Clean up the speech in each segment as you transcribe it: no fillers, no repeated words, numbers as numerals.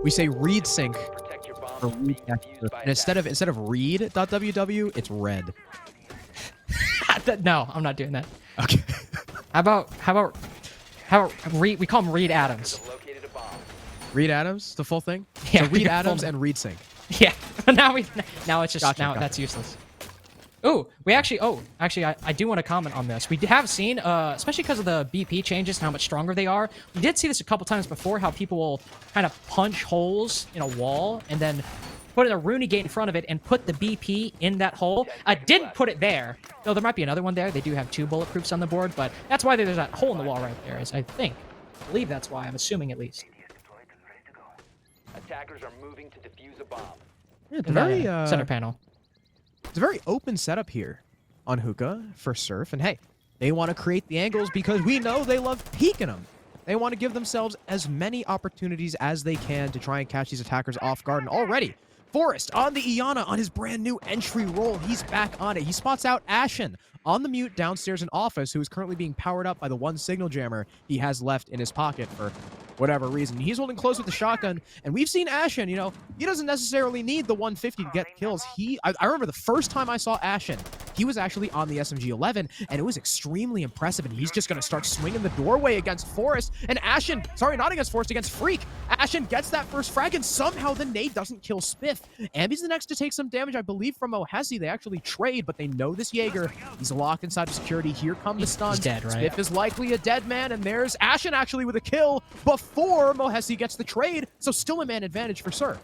We say read sync or read and instead of read.ww, it's red. No, I'm not doing that. Okay. How about Reed? We call him Reed Adams. Reed Adams, the full thing? Yeah, so Reed Adams and read sync. Yeah. now it's just Gotcha. that's useless. Ooh, I do want to comment on this. We have seen, especially because of the BP changes and how much stronger they are, we did see this a couple times before, how people will kind of punch holes in a wall and then put a Rooney gate in front of it and put the BP in that hole. I didn't put it there. No, there might be another one there. They do have 2 bulletproofs on the board, but that's why there's that hole in the wall right there, is I believe that's why, I'm assuming at least. Attackers are moving to defuse a bomb. Yeah, it's very center panel. It's a very open setup here on Hookah for Surf. And hey, they want to create the angles because we know they love peeking them. They want to give themselves as many opportunities as they can to try and catch these attackers off guard. And already, Forrest on the Iana on his brand new entry roll. He's back on it. He spots out Ashen on the mute downstairs in office, who is currently being powered up by the one signal jammer he has left in his pocket for whatever reason. He's holding close with the shotgun, and we've seen Ashen, you know, he doesn't necessarily need the 150 to get kills. I remember the first time I saw Ashen, he was actually on the SMG-11, and it was extremely impressive, and he's just going to start swinging the doorway against Forrest, and Ashen, sorry, not against Forrest, against Freak. Ashen gets that first frag, and somehow the nade doesn't kill Spiff. Ambi's the next to take some damage, I believe, from Ohesi. They actually trade, but they know this Jaeger. He's locked inside of security. Here come the stuns. He's dead, right? Spiff is likely a dead man, and there's Ashen actually with a kill before Mohesi gets the trade, so still a man advantage for Surf.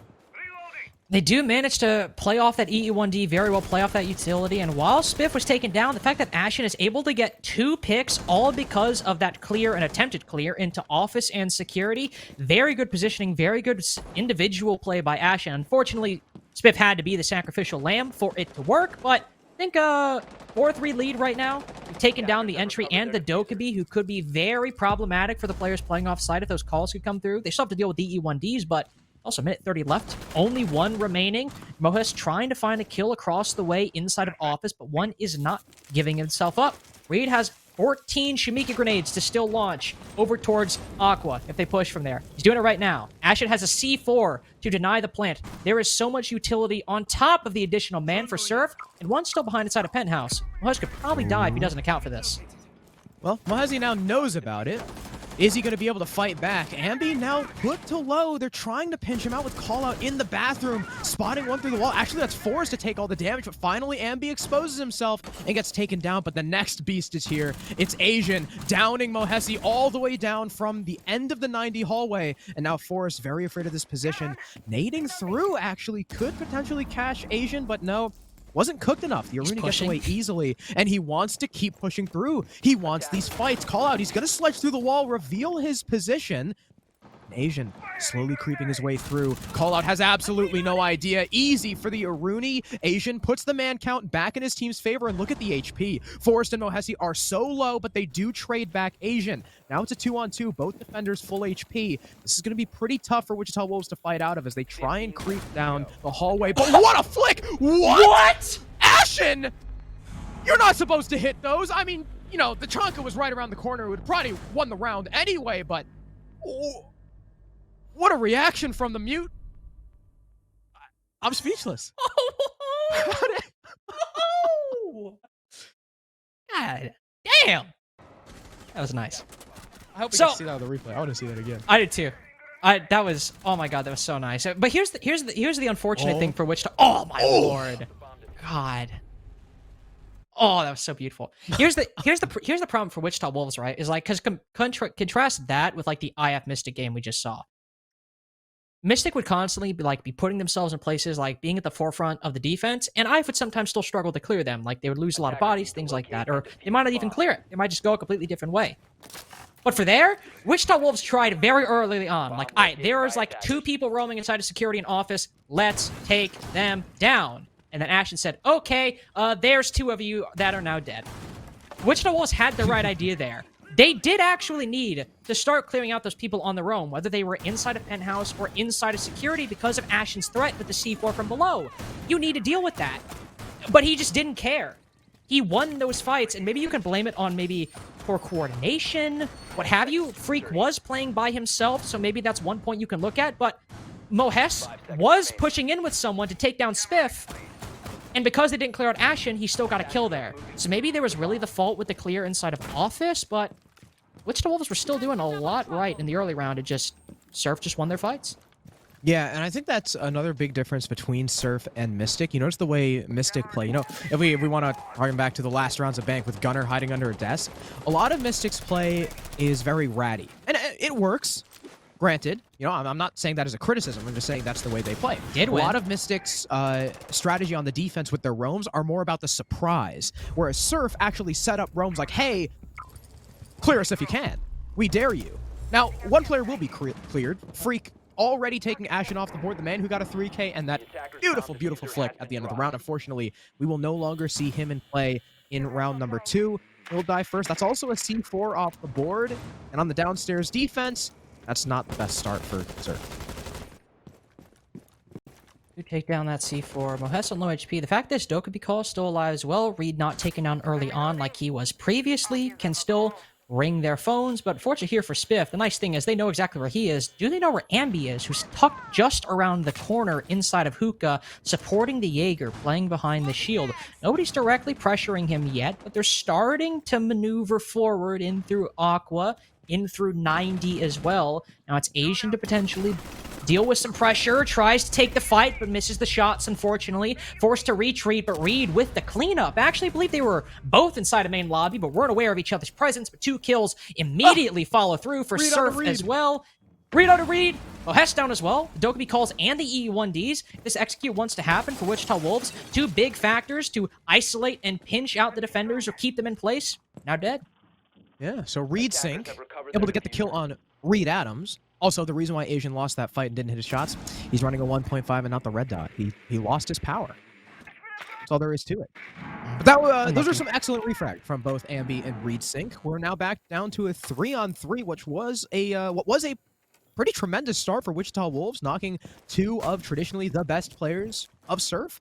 They do manage to play off that EE1D very well, play off that utility, and while Spiff was taken down, the fact that Ashen is able to get 2 picks, all because of that clear and attempted clear into office and security, very good positioning, very good individual play by Ashen. Unfortunately, Spiff had to be the sacrificial lamb for it to work, but I think 4-3 lead right now. We've taken down the entry and the Dokkaebi, who could be very problematic for the players playing offside if those calls could come through. They still have to deal with the E1Ds, but also, minute 30 left. Only 1 remaining. Mohes trying to find a kill across the way inside of office, but one is not giving himself up. Reed has 14 Shamika grenades to still launch over towards Aqua if they push from there. He's doing it right now. Ashen has a C4 to deny the plant. There is so much utility on top of the additional man for Surf, and one still behind inside a penthouse. Mohes could probably die if he doesn't account for this. Well, Mohesi now knows about it. Is he going to be able to fight back? Ambi now put to low. They're trying to pinch him out with Callout in the bathroom, spotting one through the wall. Actually, that's forced to take all the damage, but finally Ambi exposes himself and gets taken down, but the next beast is here. It's Asian, downing Mohesi all the way down from the end of the 90 hallway, and now Forrest very afraid of this position. Nading through, actually, could potentially catch Asian, but no. Wasn't cooked enough. The Aruna gets away easily, and he wants to keep pushing through. He wants these fights. Call out. He's going to sledge through the wall, reveal his position. Asian slowly creeping his way through. Call out has absolutely no idea. Easy for the Aruni. Asian puts the man count back in his team's favor, and look at the HP. Forrest and Mohesi are so low, but they do trade back Asian. Now it's a 2-on-2, both defenders full HP. This is going to be pretty tough for Wichita Wolves to fight out of as they try and creep down the hallway. But what a flick! What? Ashen! You're not supposed to hit those. I mean, you know, the Chonka was right around the corner. It would probably won the round anyway, but... what a reaction from the mute. I'm speechless. Oh! God damn. That was nice. I hope we can see that on the replay. I want to see that again. I did too. That was, oh my god, that was so nice. But here's the unfortunate thing for Wichita. Oh my lord. God. Oh, that was so beautiful. Here's the problem for Wichita Wolves, right? Is like, because contrast that with like the IF Mystic game we just saw. Mystic would constantly be putting themselves in places like being at the forefront of the defense, and IF would sometimes still struggle to clear them. Like they would lose a lot of bodies, things like that, or they might not even clear it. They might just go a completely different way. But for there, Wichita Wolves tried very early on. Like, all right, there was like 2 people roaming inside a security and office. Let's take them down. And then Ashen said, okay, there's 2 of you that are now dead. Wichita Wolves had the right idea there. They did actually need to start clearing out those people on their own, whether they were inside a penthouse or inside of security because of Ashen's threat with the C4 from below. You need to deal with that. But he just didn't care. He won those fights, and maybe you can blame it on maybe poor coordination, what have you. Freak was playing by himself, so maybe that's one point you can look at, but Mohes was pushing in with someone to take down Spiff, and because they didn't clear out Ashen, he still got a kill there. So maybe there was really the fault with the clear inside of Office, but Wichita Wolves were still doing a lot right in the early round. It just, Surf just won their fights. Yeah, and I think that's another big difference between Surf and Mystic. You notice the way Mystic play. You know, if we want to harken back to the last rounds of Bank with Gunner hiding under a desk, a lot of Mystic's play is very ratty. And it works, granted. You know, I'm not saying that as a criticism. I'm just saying that's the way they play. Did win. A lot of Mystic's strategy on the defense with their roams are more about the surprise, whereas Surf actually set up roams like, hey, clear us if you can. We dare you. Now, one player will be cleared. Freak already taking Ashen off the board, the man who got a 3K, and that beautiful, beautiful flick at the end of the round. Unfortunately, we will no longer see him in play in round number 2. He'll die first. That's also a C4 off the board. And on the downstairs defense, that's not the best start for Surf. To take down that C4. Mohes on low HP. The fact that Dokubi Call is still alive as well, Reed not taken down early on like he was previously, can still ring their phones, but fortunately here for Spiff, the nice thing is they know exactly where he is. Do they know where Ambi is, who's tucked just around the corner inside of Hookah, supporting the Jaeger, playing behind the shield? Nobody's directly pressuring him yet, but they're starting to maneuver forward in through Aqua, in through 90 as well. Now it's Asian to potentially deal with some pressure, tries to take the fight, but misses the shots, unfortunately. Forced to retreat, but Reed with the cleanup. Actually, I believe they were both inside of main lobby, but weren't aware of each other's presence, but 2 kills immediately follow through for Reed Surf as well. Reed out of Reed. Mohes down as well. The Dokubi Calls and the EE1Ds. This execute wants to happen for Wichita Wolves. 2 big factors to isolate and pinch out the defenders or keep them in place. Now dead. Yeah, so Reed Sync, able to get the kill on Reed Adams. Also, the reason why Asian lost that fight and didn't hit his shots, he's running a 1.5 and not the red dot. He lost his power. That's all there is to it. But that those are some excellent refrag from both Ambi and Reed Sync. We're now back down to a 3-on-3, which was a pretty tremendous start for Wichita Wolves, knocking 2 of traditionally the best players of Surf.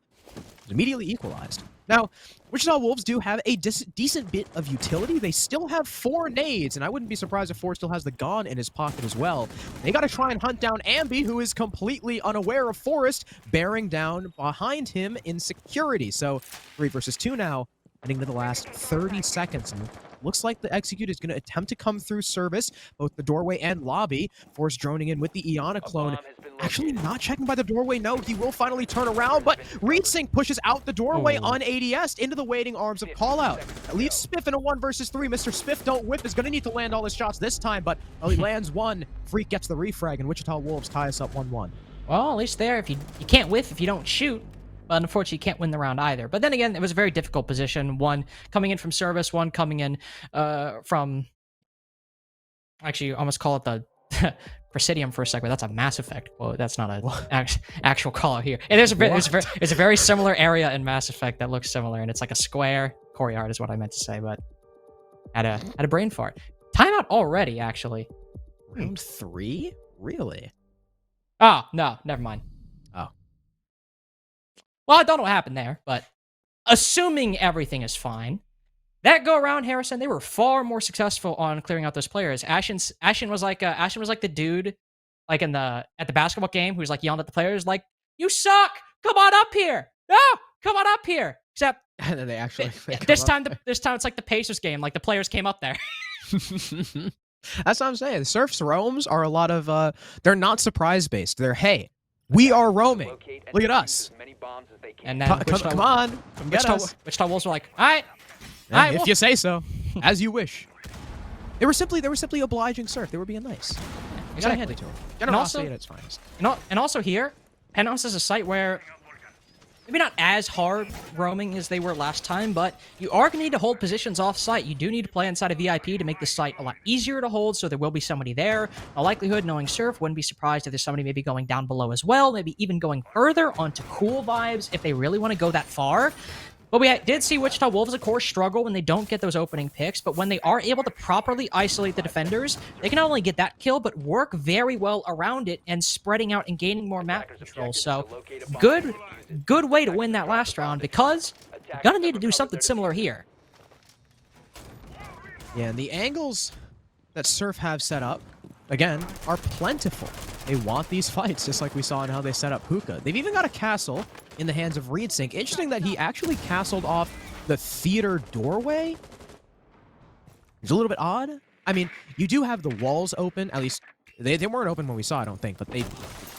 Immediately equalized. Now, Wichita Wolves do have a decent bit of utility. They still have 4 nades, and I wouldn't be surprised if 4 still has the Gon in his pocket as well. They got to try and hunt down Ambi, who is completely unaware of Forrest, bearing down behind him in security. So 3 versus 2 now, heading to the last 30 seconds. And looks like the Execute is going to attempt to come through service, both the doorway and lobby. Forrest droning in with the Iana clone. Actually not checking by the doorway. No, he will finally turn around, but Reed Sync pushes out the doorway on ADS into the waiting arms of Callout. That leaves Spiff in a 1 versus 3. Mr. Spiff don't whip is going to need to land all his shots this time, but well, he lands 1. Freak gets the refrag, and Wichita Wolves tie us up 1-1. Well, at least there, if you can't whiff if you don't shoot. But unfortunately, you can't win the round either. But then again, it was a very difficult position. 1 coming in from service, 1 coming in from... Actually, I almost call it the Presidium for a second. That's a Mass Effect. Well, that's not an actual call out here. And it's a very similar area in Mass Effect that looks similar, and it's like a square. Coryard is what I meant to say, but had a brain fart. Timeout already, actually. Round 3? Really? Oh, no, never mind. Oh. Well, I don't know what happened there, but assuming everything is fine, that go around, Harrison, they were far more successful on clearing out those players. Ashen was like the dude, like at the basketball game, who's like yelling at the players, like, "You suck! Come on up here! No, come on up here!" Except, and then they actually this time it's like the Pacers game, like the players came up there. That's what I'm saying. Surf's roams are a lot of they're not surprise based. They're, hey, we are roaming. Look at us. And then come on, come get us. Wichita Wolves were like, all right, if you say so, as you wish. They were simply obliging Surf. They were being nice. You gotta hand it to them. Generosity at its finest. And also here, Penthouse is a site where maybe not as hard roaming as they were last time, but you are going to need to hold positions off-site. You do need to play inside a VIP to make the site a lot easier to hold, so there will be somebody there. A likelihood, knowing Surf, wouldn't be surprised if there's somebody maybe going down below as well, maybe even going further onto Cool Vibes if they really want to go that far. But we did see Wichita Wolves, of course, struggle when they don't get those opening picks, but when they are able to properly isolate the defenders, they can not only get that kill, but work very well around it and spreading out and gaining more map control. So, good way to win that last round, because you're going to need to do something similar here. Yeah, and the angles that Surf have set up, again, are plentiful. They want these fights, just like we saw in how they set up Hookah. They've even got a castle in the hands of ReedSync. Interesting that he actually castled off the theater doorway. It's a little bit odd. I mean, you do have the walls open. At least they weren't open when we saw, I don't think, but they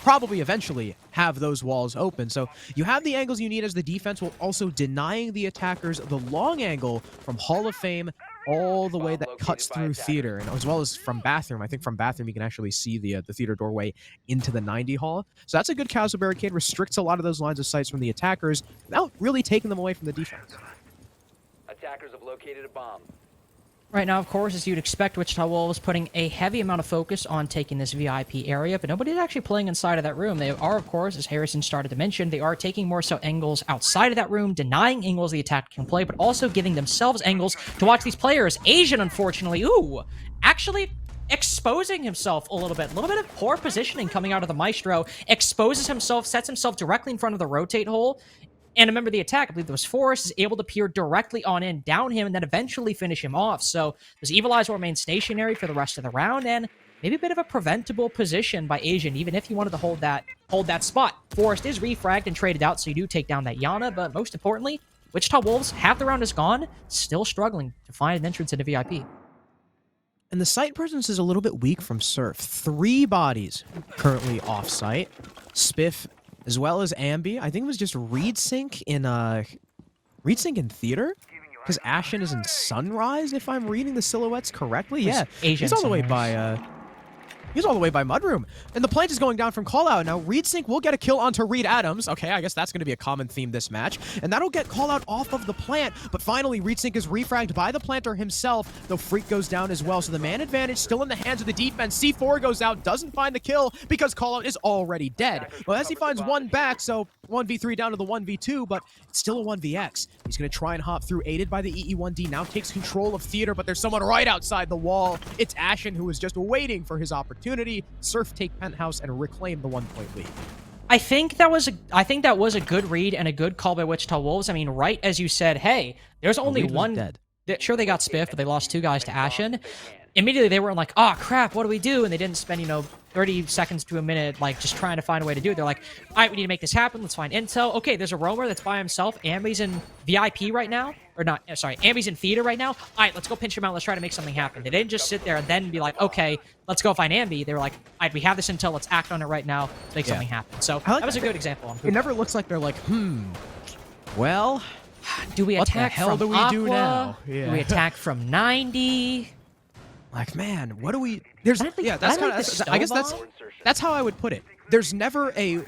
probably eventually have those walls open. So you have the angles you need as the defense, while also denying the attackers the long angle from Hall of Fame all the way that cuts through theater, and as well as from bathroom. I think from bathroom you can actually see the theater doorway into the 90 hall. So that's a good castle barricade, restricts a lot of those lines of sight from the attackers without really taking them away from the defense. Attackers have located a bomb. Right now, of course, as you'd expect, Wichita Wolves putting a heavy amount of focus on taking this VIP area, but nobody's actually playing inside of that room. They are, of course, as Harrison started to mention, they are taking more so angles outside of that room, denying angles the attack can play, but also giving themselves angles to watch these players. Asian, unfortunately, actually exposing himself a little bit of poor positioning coming out of the Maestro, exposes himself, sets himself directly in front of the rotate hole. And a member of the attack, I believe it was Forrest, is able to peer directly on in, down him, and then eventually finish him off. So this Evil Eyes will remain stationary for the rest of the round, and maybe a bit of a preventable position by Asian, even if he wanted to hold that spot. Forrest is refragged and traded out, so you do take down that Yana, but most importantly, Wichita Wolves, half the round is gone, still struggling to find an entrance into VIP. And the site presence is a little bit weak from Surf. 3 bodies currently off-site. Spiff, as well as Ambi. I think it was just ReedSync in theater? Because Ashen is in Sunrise, if I'm reading the silhouettes correctly. Yeah, he's all the way by he's all the way by Mudroom. And the plant is going down from Callout. Now, ReedSync will get a kill onto Reed Adams. Okay, I guess that's going to be a common theme this match. And that'll get Callout off of the plant. But finally, ReedSync is refragged by the planter himself, though Freak goes down as well. So the man advantage still in the hands of the defense. C4 goes out, doesn't find the kill because Callout is already dead. Well, as he finds one back, so 1v3 down to the 1v2, but it's still a 1vx. He's going to try and hop through, aided by the EE1D. Now takes control of theater, but there's someone right outside the wall. It's Ashen, who is just waiting for his opportunity. Surf take Penthouse and reclaim the 1-point lead. I think that was a good read and a good call by Wichita Wolves. I mean, right as you said, hey, there's only one dead. Sure, they got Spiff, but they lost 2 guys to Ashen. Immediately, they were like, oh, crap, what do we do? And they didn't spend, 30 seconds to a minute, like, just trying to find a way to do it. They're like, all right, we need to make this happen. Let's find intel. Okay, there's a roamer that's by himself. Ambi's in VIP right now. Or not, sorry, Ambi's in theater right now. All right, let's go pinch him out. Let's try to make something happen. They didn't just sit there and then be like, okay, let's go find Ambi. They were like, all right, we have this intel. Let's act on it right now. Let's make something happen. So that was a good example. It never looks like they're like, well, do we attack what the hell from do we do now? Yeah. Do we attack from 90? Like, man, what do we... There's I guess that's how I would put it. There's never a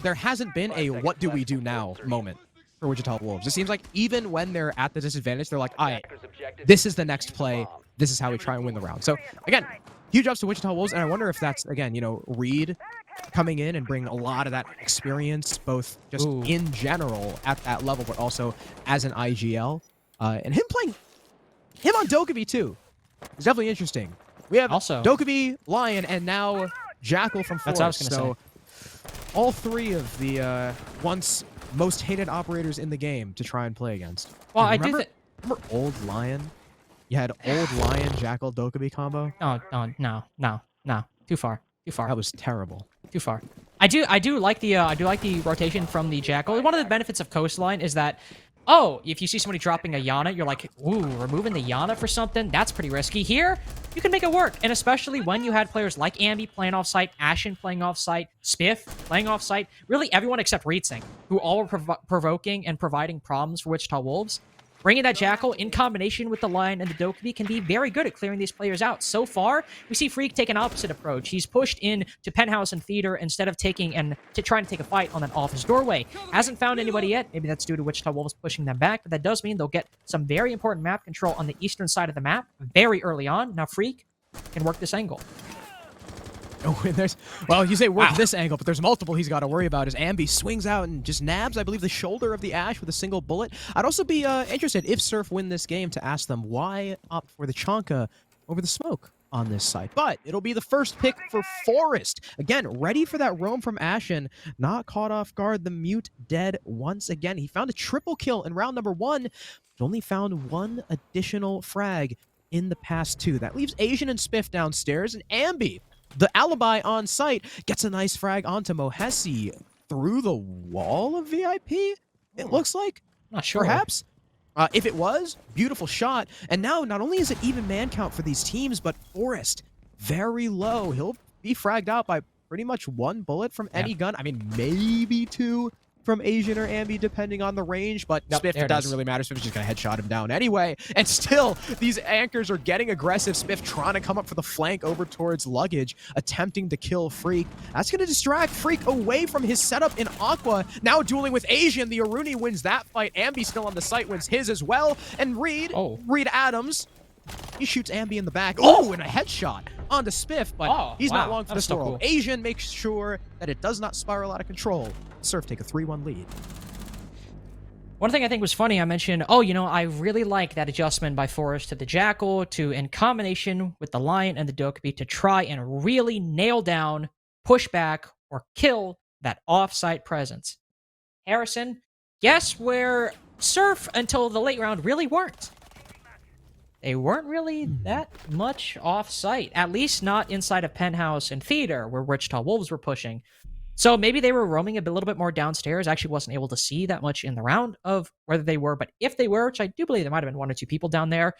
there hasn't been a what do we do now moment for Wichita Wolves. It seems like even when they're at the disadvantage, they're like, all right, this is the next play. This is how we try and win the round. So, again, huge ups to Wichita Wolves, and I wonder if that's, again, Reed coming in and bringing a lot of that experience, both just in general at that level, but also as an IGL. And him on Dokkaebi, too. It's definitely interesting. We have also Dokkaebi, Lion, and now Jackal from Forest. That's what I was going to say. All 3 of the once most hated operators in the game to try and play against. Well, remember old Lion? You had old Lion, Jackal, Dokkaebi combo? Oh, no. Too far. That was terrible. Too far. I do like the rotation from the Jackal. One of the benefits of Coastline is that, if you see somebody dropping a Yana, you're like, ooh, removing the Yana for something? That's pretty risky. Here, you can make it work. And especially when you had players like Ambi playing off-site, Ashen playing off-site, Spiff playing off-site, really everyone except ReedSync, who all were provoking and providing problems for Wichita Wolves. Bringing that Jackal in combination with the Lion and the Dokkaebi can be very good at clearing these players out. So far, we see Freak take an opposite approach. He's pushed in to Penthouse and Theater instead of trying to take a fight on that office doorway. Hasn't found anybody yet. Maybe that's due to Wichita Wolves pushing them back, but that does mean they'll get some very important map control on the eastern side of the map very early on. Now Freak can work this angle. Oh, and you say work this angle, but there's multiple he's got to worry about as Ambi swings out and just nabs, I believe, the shoulder of the Ash with a single bullet. I'd also be interested, if Surf win this game, to ask them why opt for the Chonka over the smoke on this side. But it'll be the first pick for Forrest. Again, ready for that roam from Ashen. Not caught off guard. The Mute dead once again. He found a triple kill in round number 1, but only found 1 additional frag in the past 2. That leaves Asian and Spiff downstairs, and Ambi The alibi on site gets a nice frag onto Mohesi through the wall of VIP, it looks like. Not sure. Perhaps. If it was, beautiful shot. And now, not only is it even man count for these teams, but Forrest, very low. He'll be fragged out by pretty much one bullet from any gun. I mean, maybe two from Asian or Ambi, depending on the range. But Nope, Spiff, it doesn't really matter. Spiff's just going to headshot him down anyway. And still, these anchors are getting aggressive. Spiff trying to come up for the flank over towards Luggage, attempting to kill Freak. That's going to distract Freak away from his setup in Aqua. Now dueling with Asian. The Aruni wins that fight. Ambi still on the site, wins his as well. And Reed Adams, he shoots Ambi in the back. Oh, and a headshot onto Spiff, but he's not long for this world. Cool. Asian makes sure that it does not spiral out of control. Surf take a 3-1 lead. One thing I think was funny, I mentioned, I really like that adjustment by Forrest to the Jackal in combination with the Lion and the Dokkaebi to try and really nail down, push back, or kill that off-site presence. Harrison, guess where Surf until the late round really weren't. They weren't really that much off-site, at least not inside of Penthouse and Theater, where Wichita Wolves were pushing. So maybe they were roaming a little bit more downstairs. I actually wasn't able to see that much in the round of whether they were, but if they were, which I do believe there might have been 1 or 2 people down there,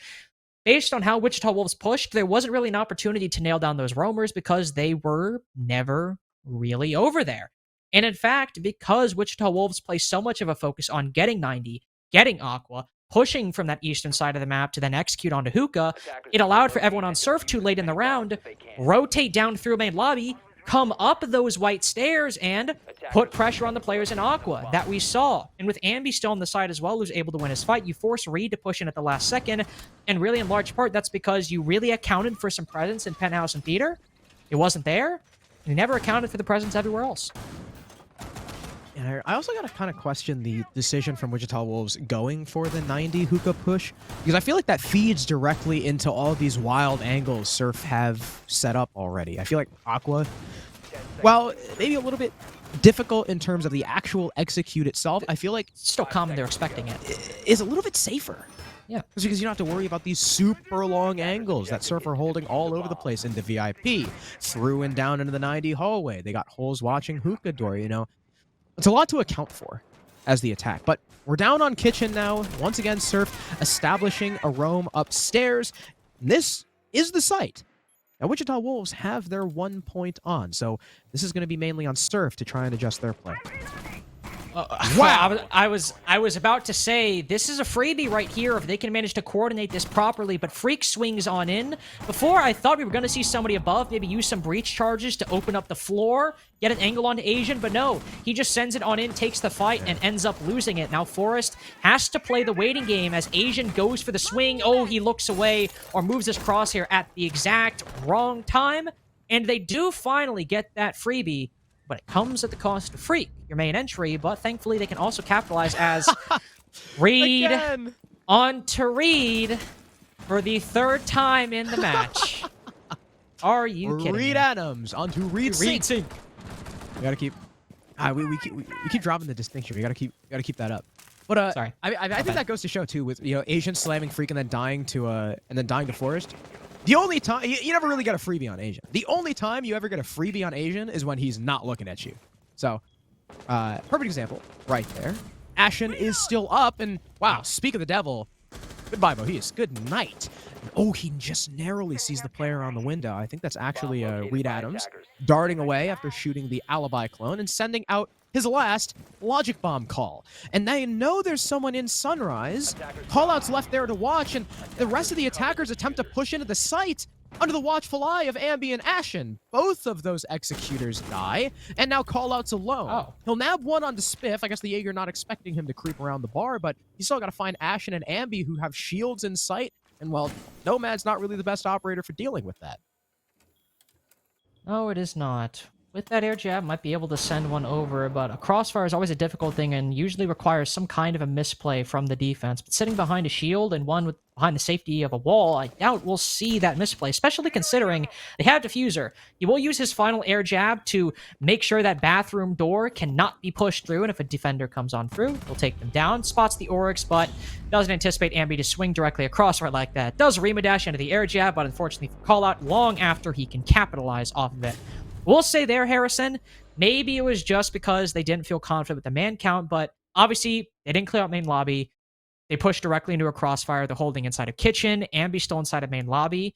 based on how Wichita Wolves pushed, there wasn't really an opportunity to nail down those roamers because they were never really over there. And in fact, because Wichita Wolves placed so much of a focus on getting 90, getting Aqua, pushing from that eastern side of the map to then execute onto Hookah, it allowed for everyone on Surf too late in the round, rotate down through main lobby, come up those white stairs, and put pressure on the players in Aqua that we saw. And with Ambi still on the side as well, who's able to win his fight, you force Reed to push in at the last second, and really in large part, that's because you really accounted for some presence in Penthouse and Theater. It wasn't there, and you never accounted for the presence everywhere else. And I also got to kind of question the decision from Wichita Wolves going for the 90 Hookah push, because I feel like that feeds directly into all these wild angles Surf have set up already. I feel like Aqua, well, maybe a little bit difficult in terms of the actual execute itself, I feel like Still common, they're expecting it. Is a little bit safer. Yeah. It's because you don't have to worry about these super long angles that Surf are holding all over the place into VIP, through and down into the 90 hallway. They got holes watching Hookah door, you know. It's a lot to account for as the attack, but we're down on Kitchen now. Once again, Surf establishing a roam upstairs. This is the site. Now, Wichita Wolves have their 1 point on, so this is going to be mainly on Surf to try and adjust their play. Wow! I was about to say this is a freebie right here if they can manage to coordinate this properly. But Freak swings on in. Before I thought we were going to see somebody above, maybe use some breach charges to open up the floor, get an angle onto Asian. But no, he just sends it on in, takes the fight, and ends up losing it. Now Forrest has to play the waiting game as Asian goes for the swing. Oh, he looks away or moves his crosshair at the exact wrong time, and they do finally get that freebie. But it comes at the cost of Freak, your main entry, but thankfully they can also capitalize as Reed on to Reed for the 3rd time in the match. Are you kidding Reed me? Adams onto Reed Sink. We gotta keep, we keep dropping the distinction. We gotta keep that up. But Sorry. I think that goes to show too, with Asian slamming Freak and then dying to Forrest. The only time you never really get a freebie on Asian. The only time you ever get a freebie on Asian is when he's not looking at you. So, perfect example right there. Ashen is still up, and wow, speak of the devil. Goodbye, Bohees. Good night. And, oh, he just narrowly sees the player on the window. I think that's actually Reed Adams darting away after shooting the alibi clone and sending out his last logic bomb call. And they know there's someone in Sunrise. Callout's left there to watch, and the rest of the attackers attempt to push into the site under the watchful eye of Ambi and Ashen. Both of those executors die, and now Callout's alone. Oh. He'll nab one onto Spiff. I guess the Jaeger not expecting him to creep around the bar, but he's still got to find Ashen and Ambi who have shields in sight. And well, Nomad's not really the best operator for dealing with that. No, it is not. with that air jab, might be able to send one over, but a crossfire is always a difficult thing and usually requires some kind of a misplay from the defense. But sitting behind a shield and one with behind the safety of a wall, I doubt we'll see that misplay, especially considering they have diffuser. He will use his final air jab to make sure that bathroom door cannot be pushed through, and if a defender comes on through, he'll take them down. Spots the Oryx, but doesn't anticipate Ambi to swing directly across right like that. Does Rima dash into the air jab, but unfortunately for call out long after he can capitalize off of it. We'll say there, Harrison, maybe it was just because they didn't feel confident with the man count, but obviously they didn't clear out main lobby. They pushed directly into a crossfire. They're holding inside of kitchen. Ambi still inside of main lobby.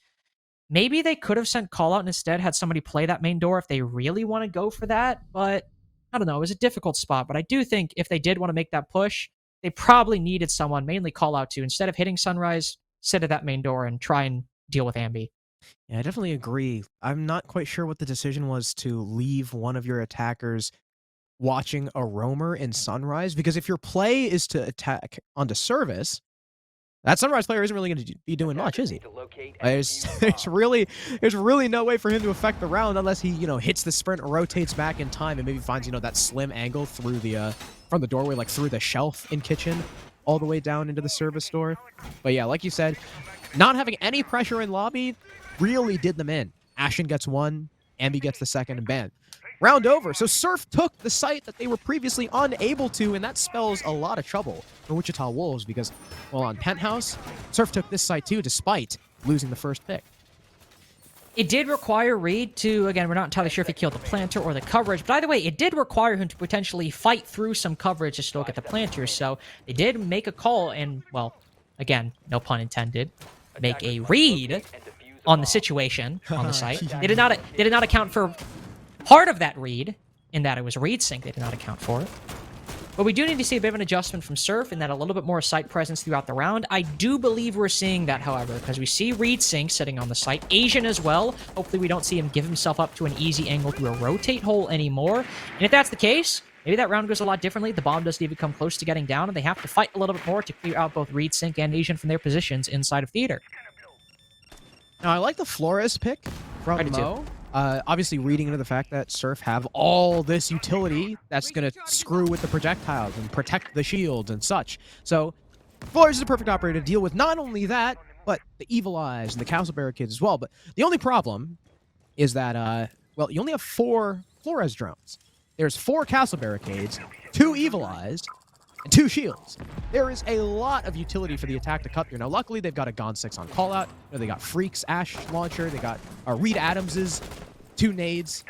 Maybe they could have sent call out and instead had somebody play that main door if they really want to go for that, but I don't know. It was a difficult spot, but I do think if they did want to make that push, they probably needed someone, mainly call out to, instead of hitting Sunrise, sit at that main door and try and deal with Ambi. Yeah, I definitely agree. I'm not quite sure what the decision was to leave one of your attackers watching a roamer in Sunrise, because if your play is to attack onto service, that Sunrise player isn't really going to be doing much, is he? There's really no way for him to affect the round unless he, hits the sprint or rotates back in time and maybe finds, that slim angle through the from the doorway, like through the shelf in kitchen, all the way down into the service door. But yeah, like you said, not having any pressure in lobby really did them in. Ashen gets one, Ambi gets the second, and bam. Round over. So Surf took the site that they were previously unable to, and that spells a lot of trouble for Wichita Wolves because, well, on Penthouse, Surf took this site too, despite losing the first pick. It did require Reed to, again, we're not entirely sure if he killed the planter or the coverage, but either way, it did require him to potentially fight through some coverage to still get the planters, so they did make a call and, well, again, no pun intended, make a read on the situation on the site. They did not account for part of that read, in that it was read sync. They did not account for it. But we do need to see a bit of an adjustment from Surf in that a little bit more site presence throughout the round. I do believe we're seeing that, however, because we see Reed Sync sitting on the site. Asian as well. Hopefully we don't see him give himself up to an easy angle through a rotate hole anymore. And if that's the case, maybe that round goes a lot differently. The bomb doesn't even come close to getting down, and they have to fight a little bit more to clear out both Reed Sync and Asian from their positions inside of theater. Now, I like the Flores pick from Mo. Obviously, reading into the fact that Surf have all this utility that's going to screw with the projectiles and protect the shields and such. So, Flores is a perfect operator to deal with not only that, but the Evil Eyes and the Castle Barricades as well. But the only problem is that, well, you only have 4 Flores drones. There's 4 Castle Barricades, 2 Evil Eyes, and 2 shields. There is a lot of utility for the attack to cut through. Now, luckily, they've got a Gone 6 on callout. They got Freak's Ash launcher. They got Reed Adams's 2 nades.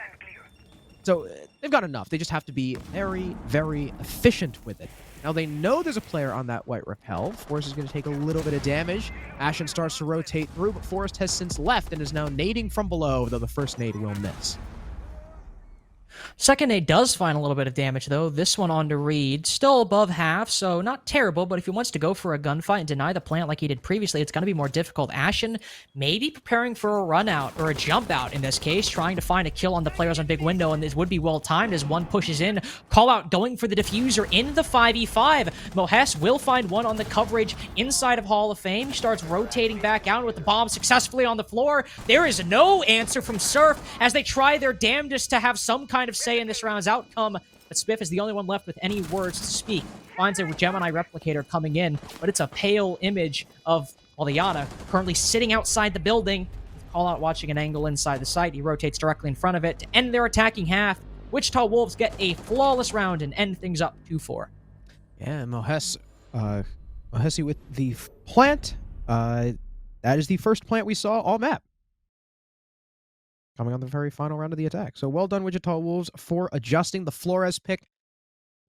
So they've got enough. They just have to be very, very efficient with it. Now, they know there's a player on that white rappel. Forrest is going to take a little bit of damage. Ashen starts to rotate through, but Forrest has since left and is now nading from below, though the first nade will miss. Second nade does find a little bit of damage, though. This one onto Reed. Still above half, so not terrible, but if he wants to go for a gunfight and deny the plant like he did previously, it's going to be more difficult. Ashen maybe preparing for a run out, or a jump out in this case, trying to find a kill on the players on big window, and this would be well timed as one pushes in. Call out going for the diffuser in the 5v5. Mohes will find one on the coverage inside of Hall of Fame. Starts rotating back out with the bomb successfully on the floor. There is no answer from Surf as they try their damnedest to have some kind of say in this round's outcome, but Spiff is the only one left with any words to speak. Finds a Gemini replicator coming in, but it's a pale image of Oliana currently sitting outside the building. Call out watching an angle inside the site. He rotates directly in front of it to end their attacking half. Wichita Wolves get a flawless round and end things up 2-4. Yeah, Mohesi with the plant. That is the first plant we saw all map, coming on the very final round of the attack. So well done, Wichita Wolves, for adjusting. The Flores pick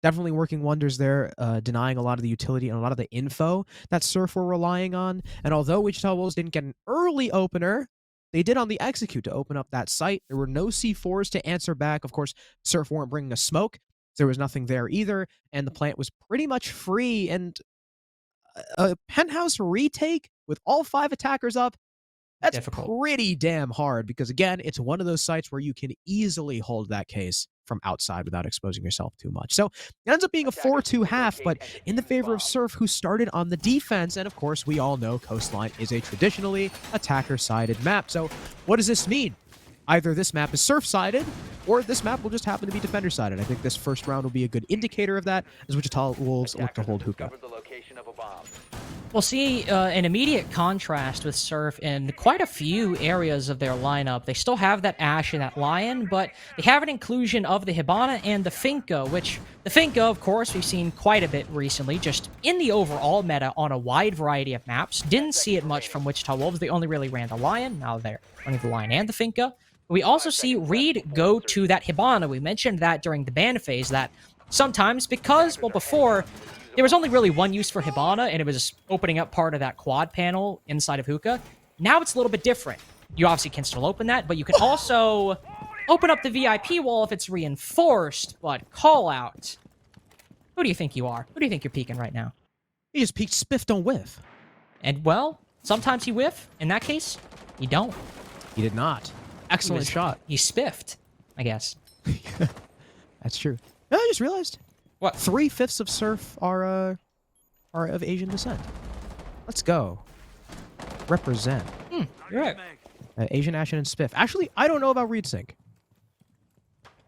definitely working wonders there, denying a lot of the utility and a lot of the info that Surf were relying on. And although Wichita Wolves didn't get an early opener, they did on the execute to open up that site. There were no C4s to answer back. Of course, Surf weren't bringing a smoke. There was nothing there either, and the plant was pretty much free. And a Penthouse retake with all 5 attackers up, that's difficult. Pretty damn hard, because again, it's one of those sites where you can easily hold that case from outside without exposing yourself too much. So it ends up being a 4-2 half, but in the favor of Surf, who started on the defense. And of course, we all know Coastline is a traditionally attacker-sided map. So what does this mean? either this map is surf-sided, or this map will just happen to be defender-sided. I think this first round will be a good indicator of that, as Wichita Wolves look to hold hookah. Discovered the location of a bomb. We'll see an immediate contrast with Surf in quite a few areas of their lineup. They still have that Ashe and that Lion, but they have an inclusion of the Hibana and the Finka, which the Finka, of course, we've seen quite a bit recently, just in the overall meta on a wide variety of maps. Didn't see it much from Wichita Wolves. They only really ran the Lion. Now they're running the Lion and the Finka. We also see Reed go to that Hibana. We mentioned that during the ban phase, that sometimes because, well, before, there was only really one use for Hibana, and it was opening up part of that quad panel inside of Hookah. Now it's a little bit different. You obviously can still open that, but you can also open up the VIP wall if it's reinforced, but call out. Who do you think you are? Who do you think you're peeking right now? He just peeked Spiff don't whiff. And, well, sometimes you whiff. In that case, you don't. He did not. Excellent shot. He spiffed, I guess. That's true. No, I just realized. What? 3/5 of Surf are of Asian descent. Let's go. Represent. You're right. Asian, Ashen, and Spiff. Actually, I don't know about Reed Sync.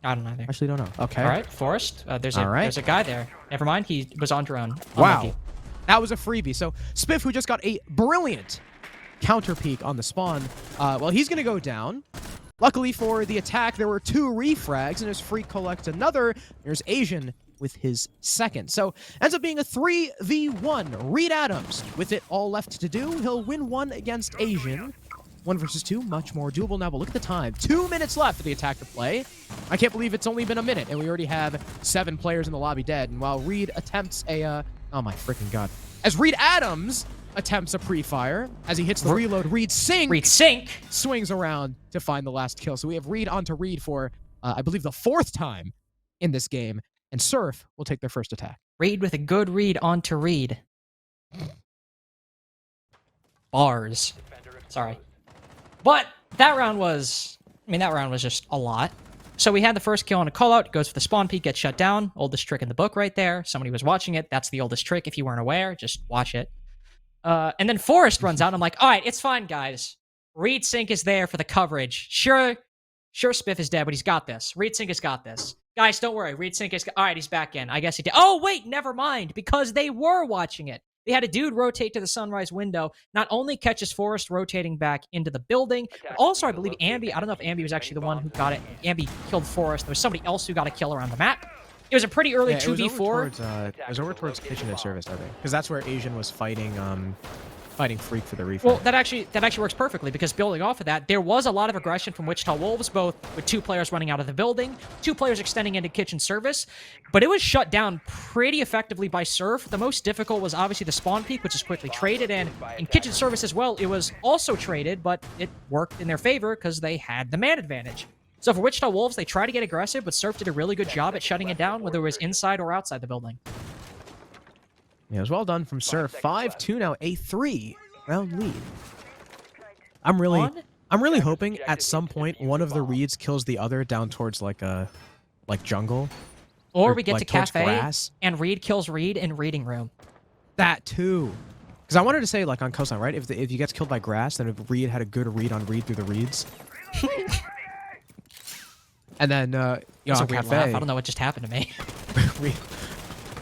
I don't either. Actually, don't know. Okay. All right, Forrest. There's All right. a guy there. Never mind. He was on drone. Wow. Unlucky. That was a freebie. So Spiff, who just got a brilliant counter peek on the spawn, well, he's going to go down. Luckily for the attack, there were 2 refrags, and as Freak collects another, there's Asian with his second. So ends up being a 3v1. Reed Adams, with it all left to do, he'll win 1 against Asian. 1 versus 2, much more doable now, but look at the time. 2 minutes left for the attack to play. I can't believe it's only been a minute, and we already have 7 players in the lobby dead. And while Reed attempts a, oh my freaking god. As Reed Adams attempts a pre-fire, as he hits the reload, Reed Sync swings around to find the last kill. So we have Reed onto Reed for, I believe, the 4th time in this game. And Surf will take their first attack. Reed with a good read onto Reed. Bars. Sorry. But that round was, that round was just a lot. So we had the first kill on a callout, goes for the spawn peek, gets shut down. Oldest trick in the book right there. Somebody was watching it. That's the oldest trick. If you weren't aware, just watch it. And then Forrest runs out. And I'm like, all right, it's fine, guys. Reed Sync is there for the coverage. Sure, Spiff is dead, but he's got this. Reed Sync has got this. Guys, don't worry. Reed Sync is... All right, he's back in. I guess he did. Oh, wait, never mind. Because they were watching it. They had a dude rotate to the sunrise window. Not only catches Forrest rotating back into the building, but also, I believe, Ambi... I don't know if Ambi was actually the one who got it. Ambi killed Forrest. There was somebody else who got a kill around the map. It was a pretty early 2v4. It was over towards Kitchen and Service, I think. Because that's where Asian was fighting Freak for the refresh. Well, that actually works perfectly, because building off of that, there was a lot of aggression from Wichita Wolves, both with 2 players running out of the building, 2 players extending into kitchen service, but it was shut down pretty effectively by Surf. The most difficult was obviously the spawn peak, which is quickly traded, and in kitchen service as well, it was also traded, but it worked in their favor because they had the man advantage. So for Wichita Wolves, they tried to get aggressive, but Surf did a really good job at shutting it down, whether it was inside or outside the building. Yeah, it was well done from Surf. 5-2 now, a 3-round lead. I'm really hoping at some point one of the Reeds kills the other down towards like jungle. Or we get like to cafe grass. And Reed kills Reed in reading room. That too. Because I wanted to say like on coastline, right? If he gets killed by grass, then if Reed had a good read on Reed through the reeds. And then you know, That's a on weird cafe, laugh. I don't know what just happened to me.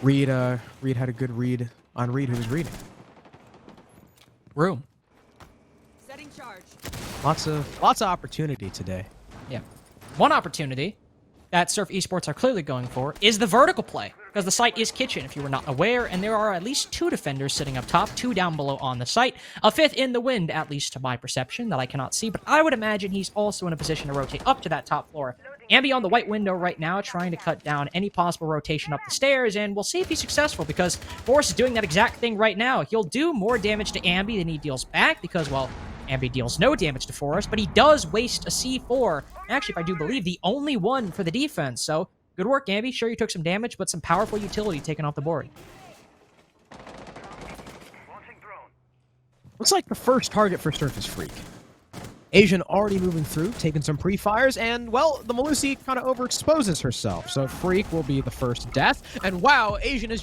Reed had a good read on Reed who was reading. Room. Setting charge. Lots of opportunity today. Yeah. One opportunity that Surf Esports are clearly going for is the vertical play, because the site is kitchen, if you were not aware, and there are at least 2 defenders sitting up top, 2 down below on the site, a 5th in the wind, at least to my perception, that I cannot see, but I would imagine he's also in a position to rotate up to that top floor. Ambi on the white window right now, trying to cut down any possible rotation up the stairs, and we'll see if he's successful, because Forrest is doing that exact thing right now. He'll do more damage to Ambi than he deals back, because, well, Ambi deals no damage to Forrest, but he does waste a C4. Actually, if I do believe, the only one for the defense. So, good work, Ambi. Sure, you took some damage, but some powerful utility taken off the board. Looks like the first target for Surf is Freak. Asian already moving through, taking some pre-fires, and, well, the Melusi kind of overexposes herself. So Freak will be the first death. And wow, Asian is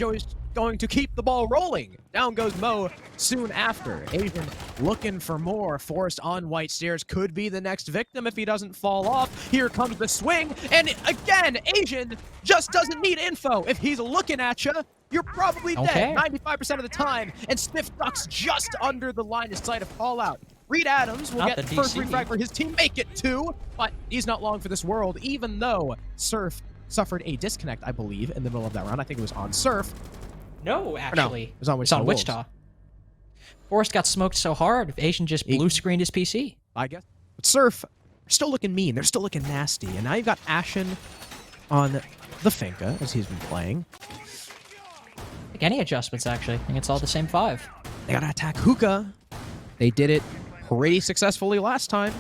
going to keep the ball rolling. Down goes Mo soon after. Asian looking for more. Forrest on white stairs could be the next victim if he doesn't fall off. Here comes the swing, and again, Asian just doesn't need info. If he's looking at you, you're probably dead 95% of the time, and Spiff ducks just under the line of sight of call out. Reed Adams will Not get the first DC. refrag for his team, make it 2, but he's not long for this world, even though Surf suffered a disconnect, I believe, in the middle of that round. I think it was on Surf. No, actually. it was on It's on Wolves. Wichita. Forrest got smoked so hard, Asian just blue screened his PC. I guess. But Surf, they're still looking mean. They're still looking nasty. And now you've got Ashen on the Finca, as he's been playing. I think any adjustments, actually. I think it's all the same 5. They gotta attack Hookah. They did it pretty successfully last time.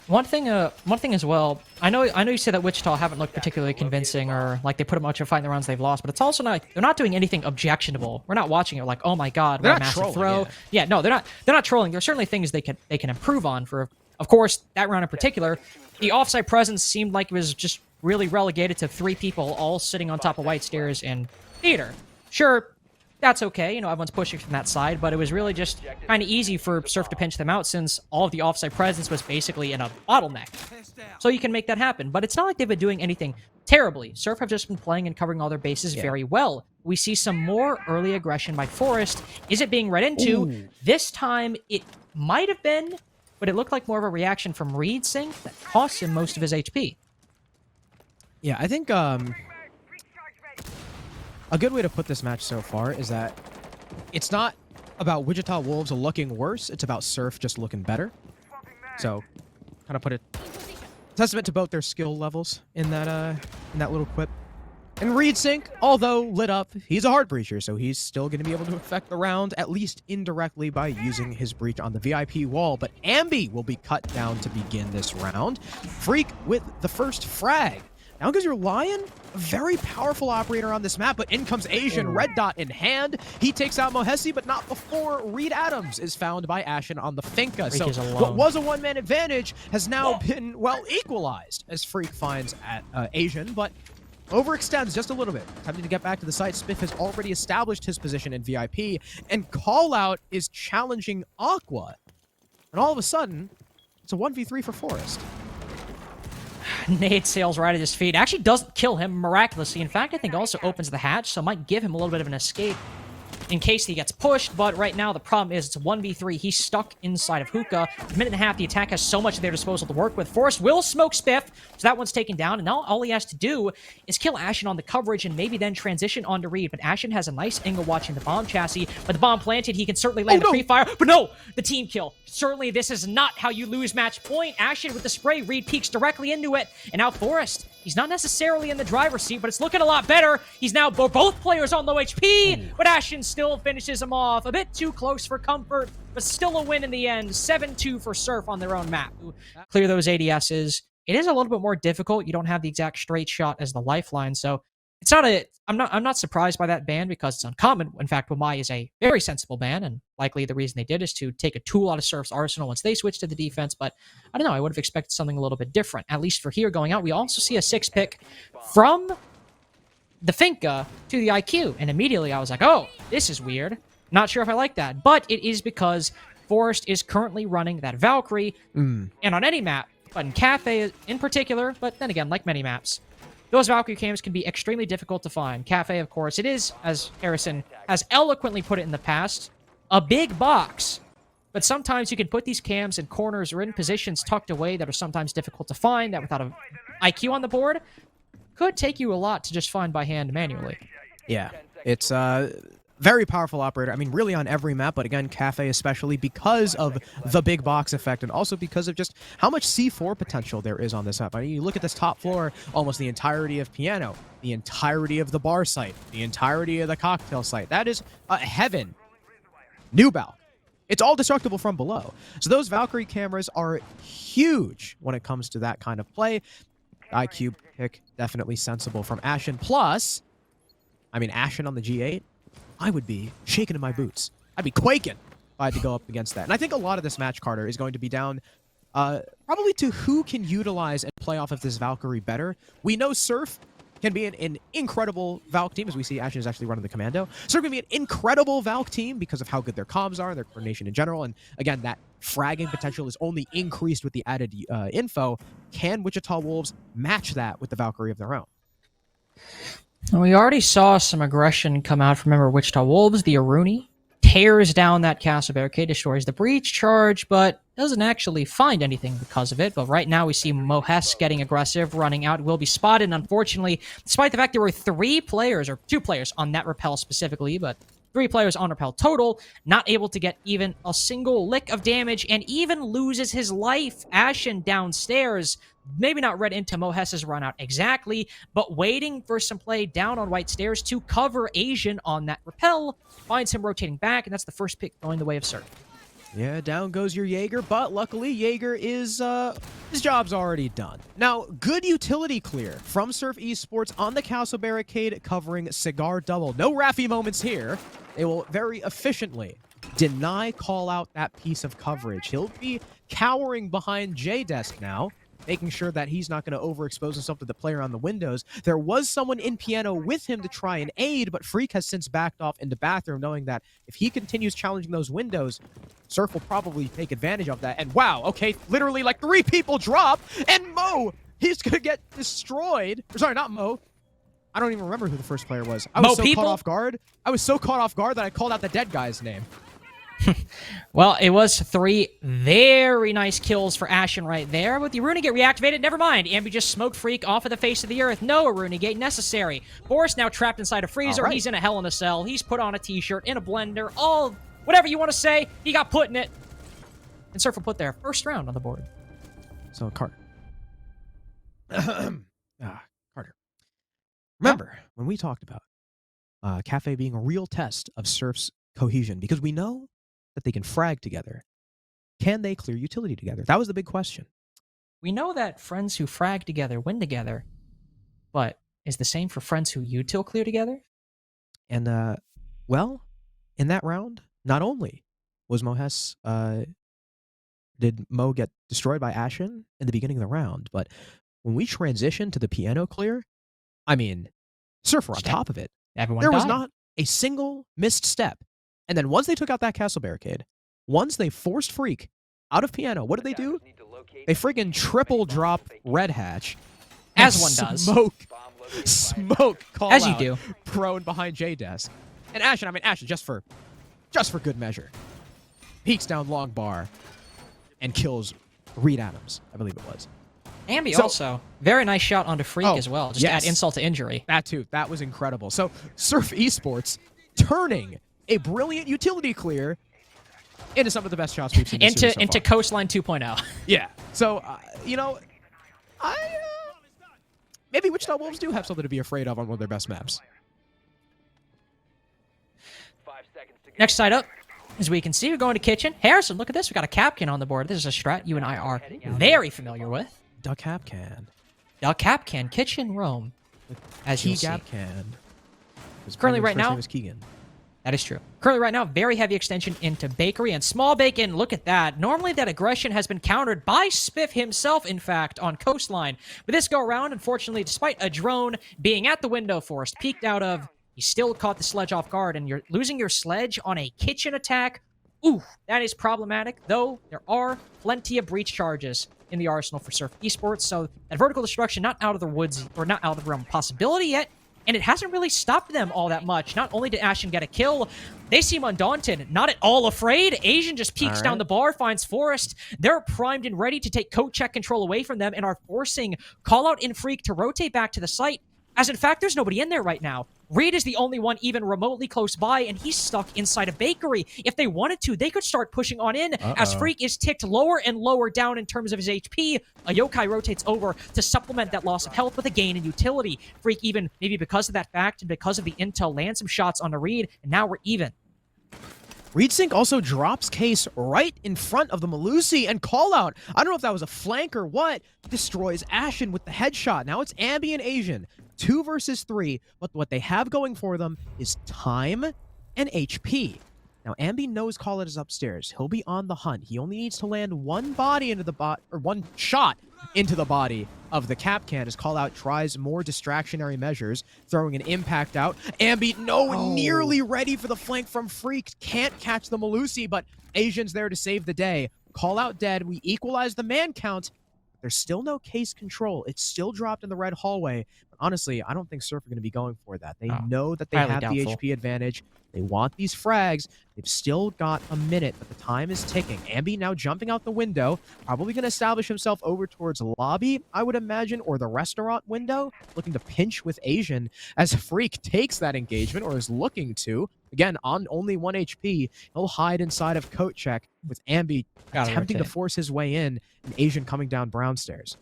One thing as well. I know you said that Wichita haven't looked particularly convincing, or like they put up much of a fight in the rounds they've lost, but it's also not. They're not doing anything objectionable. We're not watching it like, oh my god, They're what a not massive trolling, throw. Yeah, no, they're not trolling. There are certainly things they can improve on. For of course that round in particular, the offside presence seemed like it was just really relegated to 3 people all sitting on top of white stairs in theater. Sure. That's okay, you know, everyone's pushing from that side, but it was really just kind of easy for Surf to pinch them out since all of the offside presence was basically in a bottleneck. So you can make that happen, but it's not like they've been doing anything terribly. Surf have just been playing and covering all their bases very well. We see some more early aggression by Forrest. Is it being read into? Ooh. This time, it might have been, but it looked like more of a reaction from Reed Sync that cost him most of his HP. Yeah, I think a good way to put this match so far is that it's not about Wichita Wolves looking worse, it's about Surf just looking better. So, kind of put it testament to both their skill levels in that little quip. And Reed Sync, although lit up, he's a hard breacher, so he's still going to be able to affect the round, at least indirectly, by using his breach on the VIP wall. But Ambi will be cut down to begin this round. Freak with the first frag. Now because you're Lion, a very powerful operator on this map, but in comes Asian, red dot in hand. He takes out Mohesi, but not before Reed Adams is found by Ashen on the Finca. Freak So is alone. what was a one-man advantage has now been, well, equalized as Freak finds at Asian, but overextends just a little bit. Attempting to get back to the site, Spiff has already established his position in VIP, and Callout is challenging Aqua. And all of a sudden, it's a 1v3 for Forrest. Nade sails right at his feet. Actually doesn't kill him miraculously. In fact, I think also opens the hatch, so might give him a little bit of an escape in case he gets pushed. But right now, the problem is it's a 1v3. He's stuck inside of Hookah. A minute and a half, the attack has so much at their disposal to work with. Forrest will smoke Spiff, so that one's taken down. And now all he has to do is kill Ashen on the coverage and maybe then transition onto Reed. But Ashen has a nice angle watching the bomb chassis. But the bomb planted, he can certainly land the pre-fire. But no, the team kill. Certainly, this is not how you lose match point. Ashen with the spray. Reed peeks directly into it. And now Forrest, he's not necessarily in the driver's seat, but it's looking a lot better. He's now both players on low HP, but Ashen still finishes him off. A bit too close for comfort, but still a win in the end. 7-2 for Surf on their own map. Clear those ADSs. It is a little bit more difficult. You don't have the exact straight shot as the lifeline, so it's not a. I'm not surprised by that ban because it's uncommon. In fact, Wamai is a very sensible ban, and likely the reason they did is to take a tool out of Surf's arsenal once they switch to the defense. But I don't know. I would have expected something a little bit different, at least for here going out. We also see a 6 pick from the Finca to the IQ, and immediately I was like, oh, this is weird. Not sure if I like that, but it is because Forrest is currently running that Valkyrie, and on any map, but in Cafe in particular, but then again, like many maps, those Valkyrie cams can be extremely difficult to find. Cafe, of course, it is, as Harrison has eloquently put it in the past, a big box. But sometimes you can put these cams in corners or in positions tucked away that are sometimes difficult to find, that without an IQ on the board, could take you a lot to just find by hand manually. Yeah, it's very powerful operator. I mean, really on every map, but again, Cafe especially because of the big box effect and also because of just how much C4 potential there is on this map. I mean, you look at this top floor, almost the entirety of Piano, the entirety of the bar site, the entirety of the cocktail site. That is heaven. New Balk. It's all destructible from below. So those Valkyrie cameras are huge when it comes to that kind of play. IQ pick, definitely sensible from Ashen. Plus, I mean, Ashen on the G8, I would be shaking in my boots. I'd be quaking if I had to go up against that. And I think a lot of this match, Carter, is going to be down probably to who can utilize and play off of this Valkyrie better. We know Surf can be an incredible Valk team, as we see Ashen is actually running the commando. Surf can be an incredible Valk team because of how good their comms are, their coordination in general, and again, that fragging potential is only increased with the added info. Can Wichita Wolves match that with the Valkyrie of their own? We already saw some aggression come out from, remember, Wichita Wolves. The Aruni tears down that castle barricade, destroys the breach charge, but doesn't actually find anything because of it. But right now we see Mohes getting aggressive, running out, will be spotted. And unfortunately, despite the fact there were 3 players, or 2 players on that rappel specifically, but 3 players on rappel total, not able to get even a single lick of damage, and even loses his life. Ashen downstairs, maybe not read into Mohes's run out exactly, but waiting for some play down on white stairs to cover Asian on that rappel, finds him rotating back, and that's the first pick going the way of Surf. Yeah, down goes your Jaeger, but luckily Jaeger is, his job's already done. Now, good utility clear from Surf Esports on the castle barricade covering Cigar Double. No Raffi moments here. They will very efficiently deny call out that piece of coverage. He'll be cowering behind J-Desk now, making sure that he's not going to overexpose himself to the player on the windows. There was someone in piano with him to try and aid, but Freak has since backed off into bathroom, knowing that if he continues challenging those windows, Surf will probably take advantage of that. And wow, okay, literally like 3 people drop, and Mo, he's going to get destroyed. Sorry, not Mo. I don't even remember who the first player was. I was so caught off guard. I was so caught off guard that I called out the dead guy's name. Well, it was 3 very nice kills for Ashen right there, but the Aruni get reactivated. Never mind. Ambi just smoked Freak off of the face of the earth. No Aruni gate necessary. Boris now trapped inside a freezer. Right. He's in a hell in a cell. He's put on a t-shirt, in a blender, all whatever you want to say. He got put in it. And Surf will put their first round on the board. So, Carter. Carter. Remember when we talked about Cafe being a real test of Surf's cohesion, because we know that they can frag together. Can they clear utility together? That was the big question. We know that friends who frag together win together, but is the same for friends who util clear together? And, well, in that round, not only was Mohes, did Mo get destroyed by Ashen in the beginning of the round, but when we transitioned to the piano clear, I mean, Surf were on top of it. Everyone there was died. not a single missed step. And then once they took out that castle barricade, once they forced Freak out of piano, what did they do? They friggin' triple drop Red Hatch. As one does. Smoke call As out, you do. prone behind J-Desk. And Ashen, just for good measure, peeks down long bar and kills Reed Adams, I believe it was. Ambi also. Very nice shot onto Freak as well. Just to add insult to injury. That too. That was incredible. So Surf Esports turning a brilliant utility clear into some of the best shots we've seen this series so into far. Coastline 2.0. Yeah. So, maybe Wichita Wolves do have something to be afraid of on one of their best maps. 5 seconds to go. Next side up, as we can see, we're going to kitchen. Harrison, look at this. We got a Capcan on the board. This is a strat you and I are very familiar with. Duck Capcan. The Capcan kitchen roam, as you see. Capcan. Currently right now, name is Keegan. That is true. Currently right now, very heavy extension into Bakery and Small Bacon. Look at that. Normally that aggression has been countered by Spiff himself, in fact, on Coastline. But this go around, unfortunately, despite a drone being at the window forced, peeked out of, he still caught the sledge off guard, and you're losing your sledge on a kitchen attack. Ooh, that is problematic, though there are plenty of breach charges in the arsenal for Surf Esports, so that vertical destruction not out of the woods, or not out of the realm of possibility yet, and it hasn't really stopped them all that much. Not only did Ashen get a kill, they seem undaunted, not at all afraid. Asian just peeks down the bar, finds Forest. They're primed and ready to take coat check control away from them and are forcing Callout and Freak to rotate back to the site, as in fact, there's nobody in there right now. Reed is the only one even remotely close by, and he's stuck inside a bakery. If they wanted to, they could start pushing on in, as Freak is ticked lower and lower down in terms of his HP. A yokai rotates over to supplement that loss of health with a gain in utility. Freak even, maybe because of that fact and because of the intel, lands some shots on the Reed, and now we're even. Reed Sync also drops Case right in front of the Malusi, and Callout, I don't know if that was a flank or what, destroys Ashen with the headshot. Now it's Ambi and Asian. 2 versus 3, but what they have going for them is time and HP. Now, Ambi knows Khaled is upstairs. He'll be on the hunt. He only needs to land one body into the or one shot into the body of the cap can as Callout tries more distractionary measures, throwing an impact out. Ambi nearly ready for the flank from Freak. Can't catch the Malusi, but Asian's there to save the day. Callout dead. We equalize the man count. There's still no case control. It's still dropped in the red hallway. But honestly, I don't think Surf are going to be going for that. They know that they have the HP advantage. They want these frags. They've still got a minute, but the time is ticking. Ambi now jumping out the window, probably going to establish himself over towards lobby, I would imagine, or the restaurant window, looking to pinch with Asian as Freak takes that engagement, or is looking to. Again, on only 1 HP, he'll hide inside of coat check with Ambi attempting to force his way in, and Asian coming down brown stairs.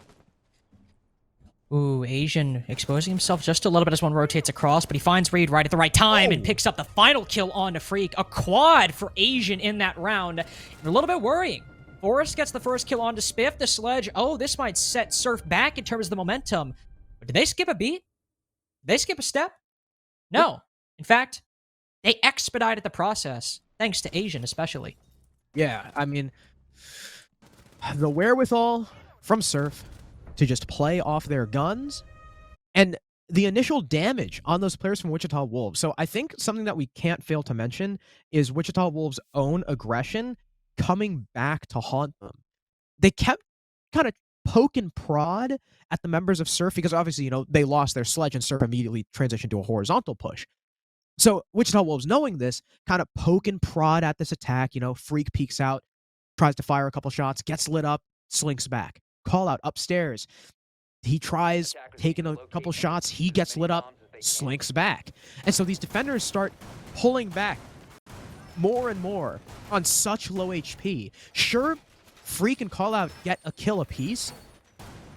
Ooh, Asian exposing himself just a little bit as one rotates across, but he finds Reed right at the right time and picks up the final kill on the Freak. A quad for Asian in that round. And a little bit worrying. Forrest gets the first kill onto Spiff. The Sledge, this might set Surf back in terms of the momentum. But did they skip a beat? Did they skip a step? No. In fact, they expedited the process, thanks to Asian especially. Yeah, I mean, the wherewithal from Surf to just play off their guns, and the initial damage on those players from Wichita Wolves. So I think something that we can't fail to mention is Wichita Wolves' own aggression coming back to haunt them. They kept kind of poke and prod at the members of Surf because obviously, they lost their Sledge and Surf immediately transitioned to a horizontal push. So Wichita Wolves, knowing this, kind of poke and prod at this attack. Freak peeks out, tries to fire a couple shots, gets lit up, slinks back. Callout upstairs. He tries taking a couple shots. He gets lit up, slinks back. And so these defenders start pulling back more and more on such low HP. Sure, Freak and Callout get a kill apiece,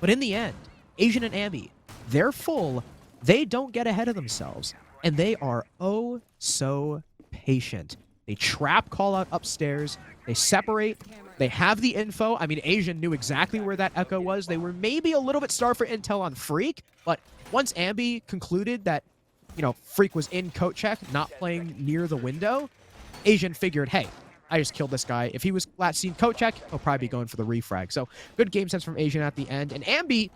but in the end, Asian and Ambi, they're full. They don't get ahead of themselves, and they are oh so patient. They trap Callout upstairs. They separate. They have the info. I mean, Asian knew exactly where that echo was. They were maybe a little bit starved for intel on Freak, but once Ambi concluded that, Freak was in coat check, not playing near the window, Asian figured, hey, I just killed this guy. If he was last seen coat check, he'll probably be going for the refrag. So good game sense from Asian at the end. And Ambi,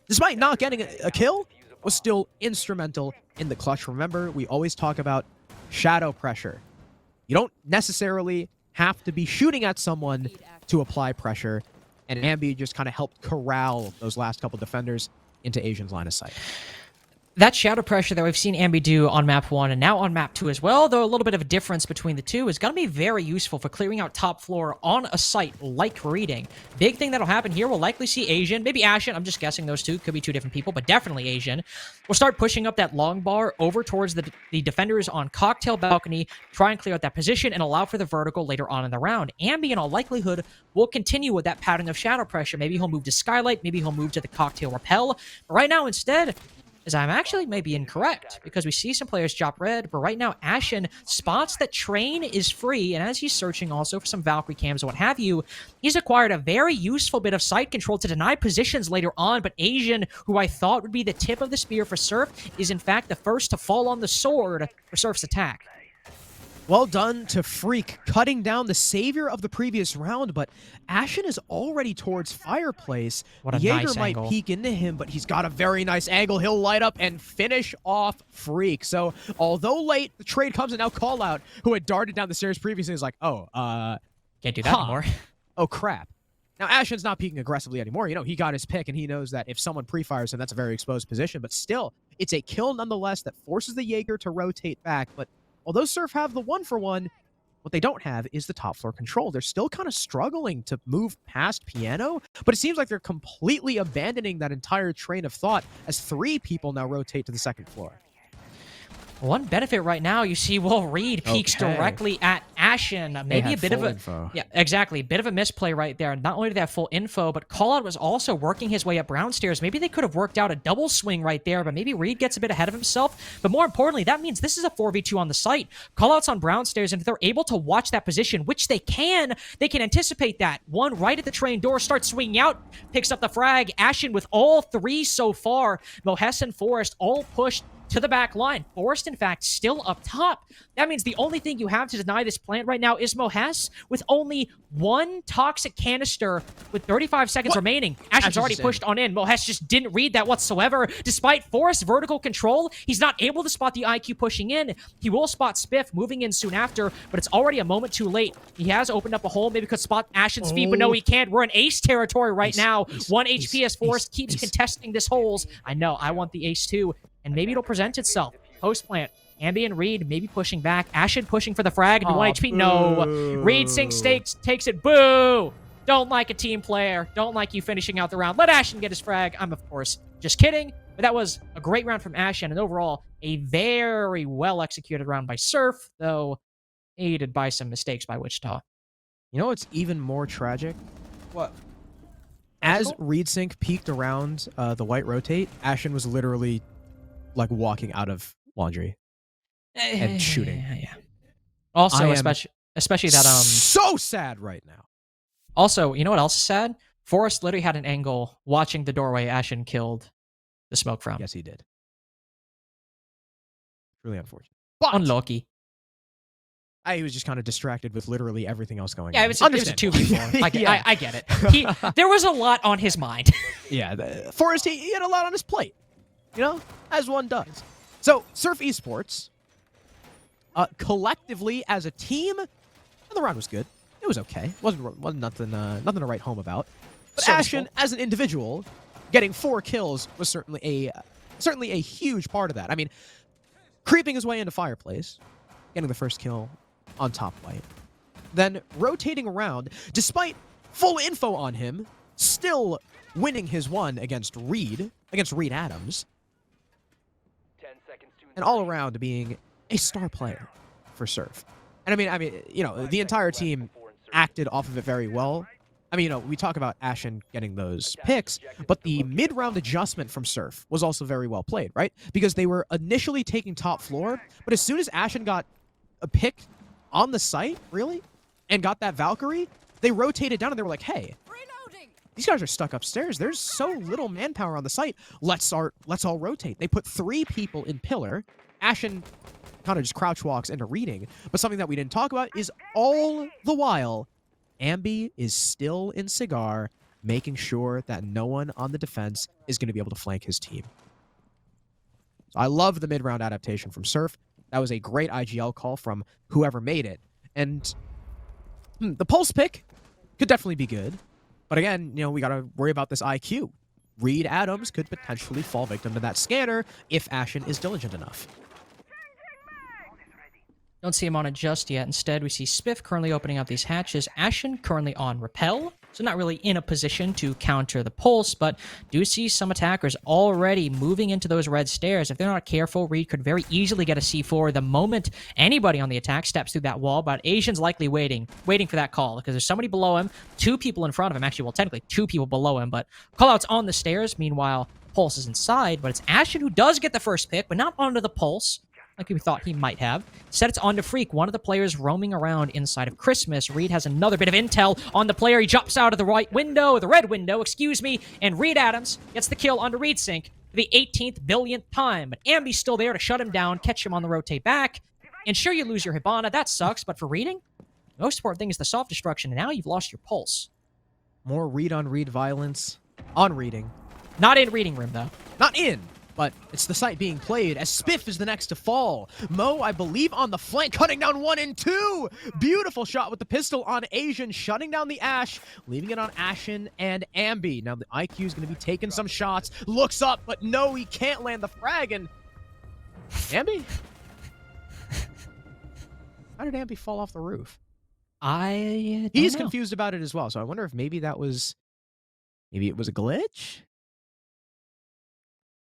despite not getting a kill, was still instrumental in the clutch. Remember, we always talk about shadow pressure. You don't necessarily have to be shooting at someone to apply pressure, and Ambi just kind of helped corral those last couple defenders into Asian's line of sight. That shadow pressure that we've seen Ambi do on map 1 and now on map 2 as well, though a little bit of a difference between the two, is going to be very useful for clearing out top floor on a site like Reading. Big thing that'll happen here, we'll likely see Asian, maybe Ashen, I'm just guessing those two, could be two different people, but definitely Asian. We'll start pushing up that long bar over towards the defenders on Cocktail Balcony, try and clear out that position and allow for the vertical later on in the round. Ambi, in all likelihood, will continue with that pattern of shadow pressure. Maybe he'll move to Skylight, maybe he'll move to the Cocktail Rappel, but right now instead, as I'm actually maybe incorrect, because we see some players drop red, but right now Ashen spots that Train is free, and as he's searching also for some Valkyrie cams and what have you, he's acquired a very useful bit of sight control to deny positions later on, but Asian, who I thought would be the tip of the spear for Surf, is in fact the first to fall on the sword for Surf's attack. Well done to Freak, cutting down the savior of the previous round, but Ashen is already towards Fireplace. What a Jaeger nice might angle. peek into him, but he's got a very nice angle. He'll light up and finish off Freak. So, although late, the trade comes, and now Callout, who had darted down the stairs previously, is like, Can't do that anymore. Oh, crap. Now, Ashen's not peeking aggressively anymore. He got his pick, and he knows that if someone pre-fires him, that's a very exposed position. But still, it's a kill nonetheless that forces the Jaeger to rotate back. But although Surf have the 1-for-1, what they don't have is the top floor control. They're still kind of struggling to move past Piano, but it seems like they're completely abandoning that entire train of thought as 3 people now rotate to the second floor. One benefit right now, you see Will Reed peeks directly at Ashen. Maybe a bit of a info. Yeah, exactly. Bit of a misplay right there. Not only did they have full info, but Callout was also working his way up brown stairs. Maybe they could have worked out a double swing right there, but maybe Reed gets a bit ahead of himself. But more importantly, that means this is a 4v2 on the site. Callout's on brown stairs, and if they're able to watch that position, which they can anticipate that. One right at the train door, starts swinging out, picks up the frag. Ashen with all 3 so far. Mohes and Forrest all pushed to the back line. Forrest, in fact, still up top. That means the only thing you have to deny this plant right now is Mohes with only one toxic canister with 35 seconds remaining. Ashen's already pushed on in. Mohes just didn't read that whatsoever. Despite Forrest's vertical control, he's not able to spot the IQ pushing in. He will spot Spiff moving in soon after, but it's already a moment too late. He has opened up a hole, maybe could spot Ashen's feet, but no, he can't. We're in ace territory right now. 1 HP as Forrest keeps contesting this holes. I know, I want the ace too, and maybe it'll present itself. Post plant. Ambi and Reed maybe pushing back. Ashen pushing for the frag into 1 HP. No. Reed sinks stakes, takes it. Boo! Don't like a team player. Don't like you finishing out the round. Let Ashen get his frag. I'm, of course, just kidding. But that was a great round from Ashen, and overall, a very well-executed round by Surf, though aided by some mistakes by Wichita. You know what's even more tragic? What? As Reed Sync peeked around the white rotate, Ashen was literally like walking out of laundry and shooting. Yeah. Also, especially that so sad right now. Also, you know what else is sad? Forrest literally had an angle watching the doorway Ashen killed the smoke from. Yes, he did. Really unfortunate. But unlucky. He was just kind of distracted with literally everything else going on. Yeah, it was a 2v4. I get it. There was a lot on his mind. Yeah, Forrest, he had a lot on his plate. You know, as one does. So, Surf Esports, collectively as a team, the round was good. It was okay. Wasn't nothing to write home about. But Ashen, as an individual, getting 4 kills was certainly a huge part of that. I mean, creeping his way into Fireplace, getting the first kill on top white, then rotating around, despite full info on him, still winning his one against Reed Adams, 10 seconds to and all around being a star player for Surf. And I mean, you know, the entire team acted off of it very well. I mean, you know, we talk about Ashen getting those picks, but the mid-round adjustment from Surf was also very well played, right? Because they were initially taking top floor, but as soon as Ashen got a pick on the site, really, and got that Valkyrie, they rotated down and they were like, hey, these guys are stuck upstairs. There's so little manpower on the site. Let's all rotate. They put 3 people in pillar. Ashen kind of just crouch walks into reading, but something that we didn't talk about is all the while, Ambi is still in Cigar, making sure that no one on the defense is going to be able to flank his team. So I love the mid-round adaptation from Surf. That was a great IGL call from whoever made it. And the Pulse pick could definitely be good. But again, you know, we got to worry about this IQ. Reed Adams could potentially fall victim to that scanner if Ashen is diligent enough. Don't see him on it just yet. Instead, we see Spiff currently opening up these hatches. Ashen currently on Repel, so not really in a position to counter the Pulse, but do see some attackers already moving into those red stairs. If they're not careful, Reed could very easily get a C4 the moment anybody on the attack steps through that wall, but Asian's likely waiting for that call, because there's somebody below him, 2 people in front of him, actually, well, technically 2 people below him, but callout's on the stairs. Meanwhile, Pulse is inside, but it's Ashen who does get the first pick, but not onto the Pulse, like we thought he might have. Instead, it's on to Freak, one of the players roaming around inside of Christmas. Reed has another bit of intel on the player. He jumps out of the red window, and Reed Adams gets the kill onto Reed Sync for the 18th billionth time. But Ambi's still there to shut him down, catch him on the rotate back. And sure, you lose your Hibana. That sucks, but for reading, the most important thing is the soft destruction, and now you've lost your Pulse. More read-on-read violence on reading. Not in reading room, though. Not in! But it's the site being played as Spiff is the next to fall. Mo, I believe, on the flank, cutting down 1 and 2. Beautiful shot with the pistol on Asian, shutting down the Ash, leaving it on Ashen and Ambi. Now the IQ is going to be taking some shots. Looks up, but no, he can't land the frag. And Ambi? How did Ambi fall off the roof? He's confused about it as well. So I wonder if maybe it was a glitch?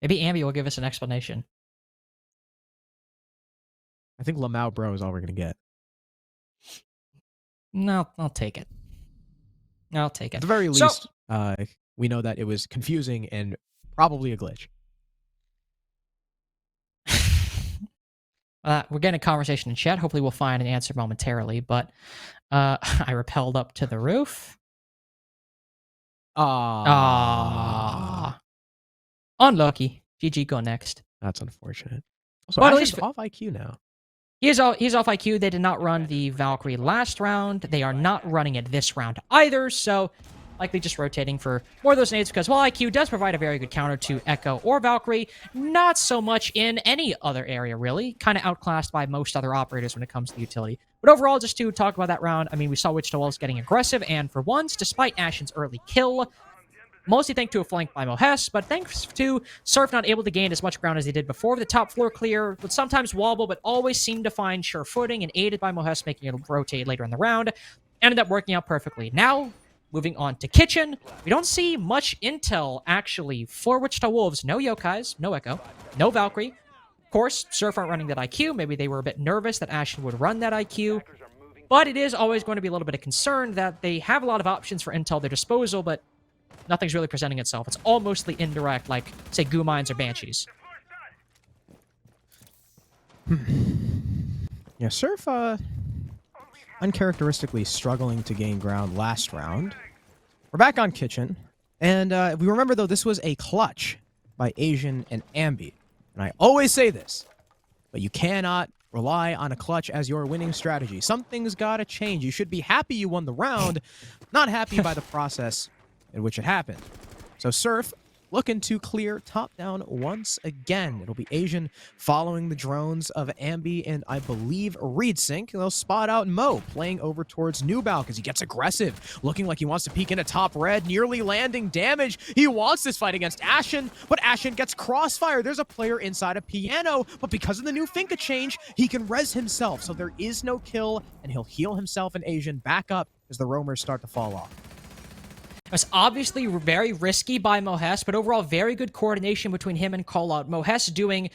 Maybe Ambi will give us an explanation. I think Lamau Bro is all we're going to get. No, I'll take it. I'll take it. At the very least, we know that it was confusing and probably a glitch. We're getting a conversation in chat. Hopefully we'll find an answer momentarily, but I rappelled up to the roof. Unlucky. GG, go next. That's unfortunate. So But at Ashen's least off IQ now. he's off IQ. They did not run the Valkyrie last round. They are not running it this round either. So likely just rotating for more of those nades because while IQ does provide a very good counter to Echo or Valkyrie, not so much in any other area, really. Kind of outclassed by most other operators when it comes to utility. But overall, just to talk about that round, I mean, we saw Wichita Wolves getting aggressive, and for once, despite Ashen's early kill, mostly thanks to a flank by Mohes, but thanks to Surf not able to gain as much ground as they did before. The top floor clear would sometimes wobble, but always seemed to find sure footing, and aided by Mohes making it rotate later in the round, ended up working out perfectly. Now, moving on to Kitchen, we don't see much intel, actually, for Wichita Wolves. No Yokais, no Echo, no Valkyrie. Of course, Surf aren't running that IQ. Maybe they were a bit nervous that Ashen would run that IQ. But it is always going to be a little bit of concern that they have a lot of options for intel at their disposal, but nothing's really presenting itself. It's all mostly indirect, like, say, Goo Mines or Banshees. Yeah, Surf, uncharacteristically struggling to gain ground last round. We're back on Kitchen. And if we remember, though, this was a clutch by Asian and Ambi. And I always say this, but you cannot rely on a clutch as your winning strategy. Something's got to change. You should be happy you won the round, not happy by the process in which it happened. So Surf looking to clear top down once again. It'll be Asian following the drones of Ambi and I believe Reed Sync. They'll spot out Mo playing over towards Nubal because he gets aggressive, looking like he wants to peek into top red, nearly landing damage. He wants this fight against Ashen, but Ashen gets crossfire. There's a player inside a piano, but because of the new Finka change, he can res himself. So there is no kill, and he'll heal himself and Asian back up as the roamers start to fall off. It was obviously very risky by Mohes, but overall very good coordination between him and Callout. Mohes doing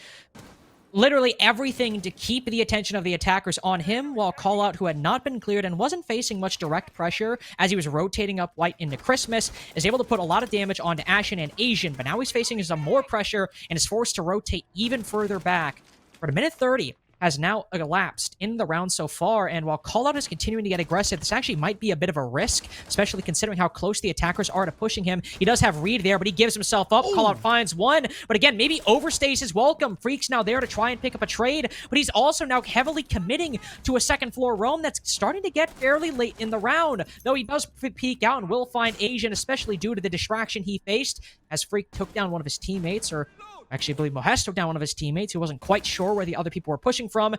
literally everything to keep the attention of the attackers on him, while Callout, who had not been cleared and wasn't facing much direct pressure as he was rotating up White into Christmas, is able to put a lot of damage onto Ashen and Asian, but now he's facing some more pressure and is forced to rotate even further back. For a minute 30 has now elapsed in the round so far, and while Callout is continuing to get aggressive, this actually might be a bit of a risk, especially considering how close the attackers are to pushing him. He does have Reed there, but he gives himself up. Callout finds one, but again, maybe overstays his welcome. Freak's now there to try and pick up a trade, but he's also now heavily committing to a second floor roam that's starting to get fairly late in the round, though he does peek out and will find Asian, especially due to the distraction he faced, as Freak took down one of his teammates, or actually, I believe Mohes took down one of his teammates. He wasn't quite sure where the other people were pushing from.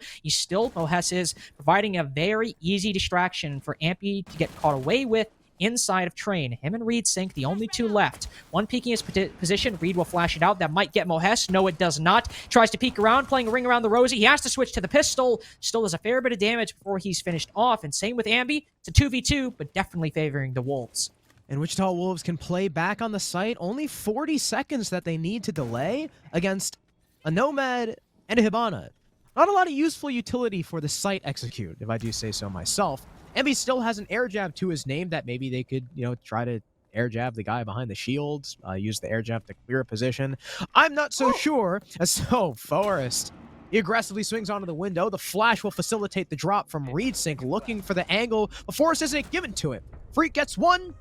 Mohes is providing a very easy distraction for Ampy to get caught away with inside of Train. Him and Reed Sync, the only two left. One peeking his position. Reed will flash it out. That might get Mohes. No, it does not. Tries to peek around, playing a ring around the Rosie. He has to switch to the pistol. Still does a fair bit of damage before he's finished off. And same with Ambi. It's a 2v2, but definitely favoring the Wolves. And Wichita Wolves can play back on the site. Only 40 seconds that they need to delay against a Nomad and a Hibana. Not a lot of useful utility for the site execute, if I do say so myself. Emby still has an air jab to his name that maybe they could, try to air jab the guy behind the shields, use the air jab to clear a position. I'm not so sure. So, Forrest, he aggressively swings onto the window. The flash will facilitate the drop from Reed Sync, looking for the angle, but Forrest isn't given to him. Freak gets one.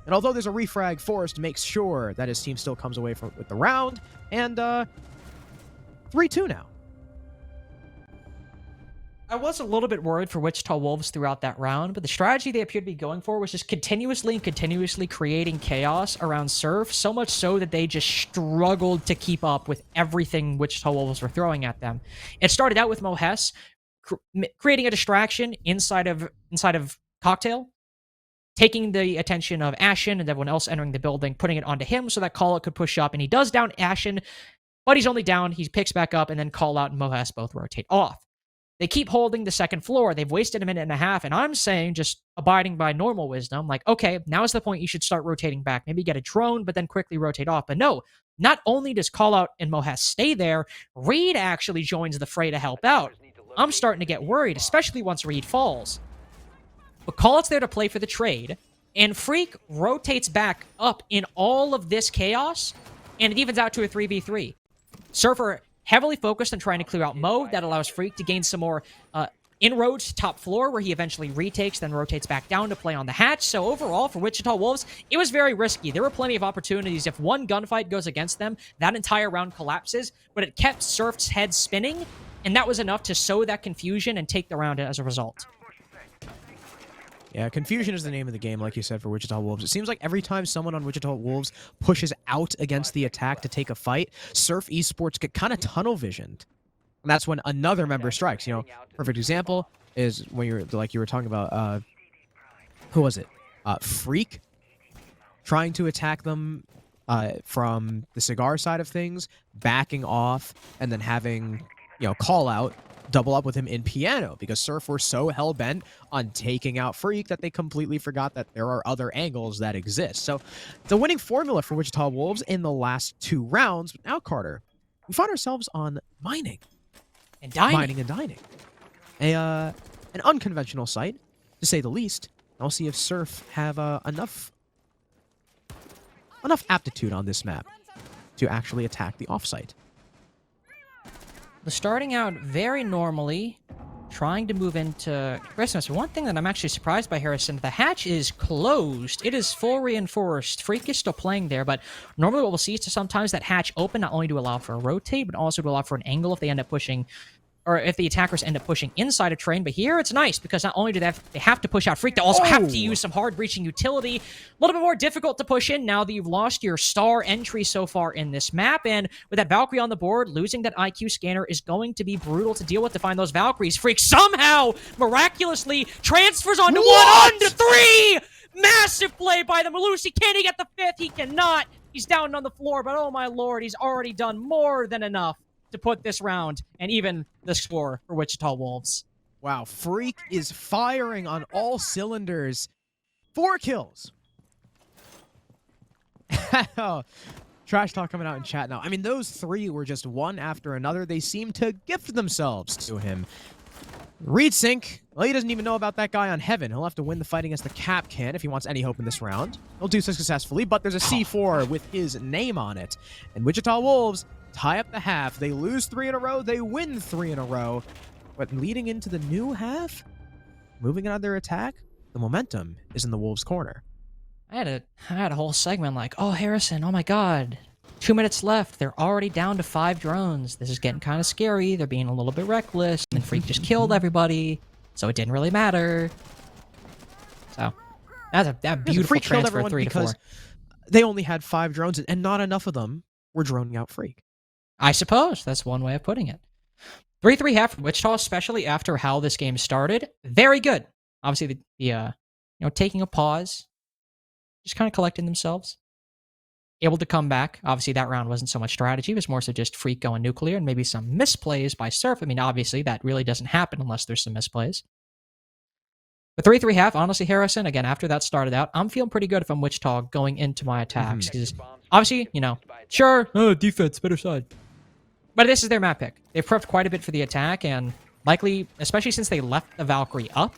And although there's a refrag, Forrest makes sure that his team still comes away with the round. And 3-2 now. I was a little bit worried for Wichita Wolves throughout that round, but the strategy they appeared to be going for was just continuously creating chaos around Surf, so much so that they just struggled to keep up with everything Wichita Wolves were throwing at them. It started out with Mohes creating a distraction inside of Cocktail, taking the attention of Ashen and everyone else entering the building, putting it onto him so that Callout could push up, and he does down Ashen, but he's only down. He picks back up, and then Callout and Mohes both rotate off. They keep holding the second floor. They've wasted a minute and a half, and I'm saying, just abiding by normal wisdom, like, okay, now's the point you should start rotating back. Maybe get a drone, but then quickly rotate off. But no, not only does Callout and Mohes stay there, Reed actually joins the fray to help out. I'm starting to get worried, especially once Reed falls. But Callout's there to play for the trade, and Freak rotates back up in all of this chaos, and it evens out to a 3v3. Surfer heavily focused on trying to clear out Mo. That allows Freak to gain some more inroads to top floor, where he eventually retakes, then rotates back down to play on the hatch. So overall, for Wichita Wolves, it was very risky. There were plenty of opportunities. If one gunfight goes against them, that entire round collapses, but it kept Surf's head spinning, and that was enough to sow that confusion and take the round as a result. Yeah, confusion is the name of the game, like you said, for Wichita Wolves. It seems like every time someone on Wichita Wolves pushes out against the attack to take a fight, Surf Esports get kind of tunnel visioned. And that's when another member strikes. You know, perfect example is when you were talking about, who was it? Freak trying to attack them from the cigar side of things, backing off, and then having, call out, double up with him in piano, because Surf were so hell-bent on taking out Freak that they completely forgot that there are other angles that exist. So it's a winning formula for Wichita Wolves in the last 2 rounds. But now, Carter, we find ourselves on mining. And dining. Mining and dining. An unconventional site, to say the least. I'll see if Surf have enough aptitude on this map to actually attack the offsite. They're starting out very normally, trying to move into Christmas. One thing that I'm actually surprised by, Harrison, the hatch is closed. It is full reinforced. Freak is still playing there, but normally what we'll see is sometimes that hatch open, not only to allow for a rotate, but also to allow for an angle if they end up pushing, or if the attackers end up pushing inside a train. But here it's nice because not only do they have to push out Freak, they also have to use some hard breaching utility. A little bit more difficult to push in now that you've lost your star entry so far in this map. And with that Valkyrie on the board, losing that IQ scanner is going to be brutal to deal with to find those Valkyries. Freak somehow miraculously transfers onto 1 onto 3! Massive play by the Malusi. Can he get the 5th? He cannot. He's down on the floor, but oh my lord, he's already done more than enough to put this round and even the score for Wichita Wolves. Wow, Freak is firing on all cylinders. 4 kills. Trash talk coming out in chat now. I mean, those 3 were just one after another. They seem to gift themselves to him. Reed Sink, well, he doesn't even know about that guy on Heaven. He'll have to win the fight against the Cap Can if he wants any hope in this round. He'll do so successfully, but there's a C4 with his name on it. And Wichita Wolves tie up the half. They lose 3 in a row. They win 3 in a row. But leading into the new half, moving on their attack, the momentum is in the Wolves' corner. I had a whole segment like, oh, Harrison, oh my god. 2 minutes left. They're already down to 5 drones. This is getting kind of scary. They're being a little bit reckless. And Freak just killed everybody. So it didn't really matter. So that's a beautiful transfer, 3 to 4. They only had 5 drones, and not enough of them were droning out Freak. I suppose that's one way of putting it. 3-3 half from Wichita, especially after how this game started. Very good. Obviously, taking a pause, just kind of collecting themselves, able to come back. Obviously, that round wasn't so much strategy; it was more so just Freak going nuclear and maybe some misplays by Surf. I mean, obviously, that really doesn't happen unless there's some misplays. But 3-3 half, honestly, Harrison, again, after that started out, I'm feeling pretty good if I'm Wichita going into my attacks. Because obviously, sure, defense, better side. But this is their map pick. They've prepped quite a bit for the attack, and likely, especially since they left the Valkyrie up,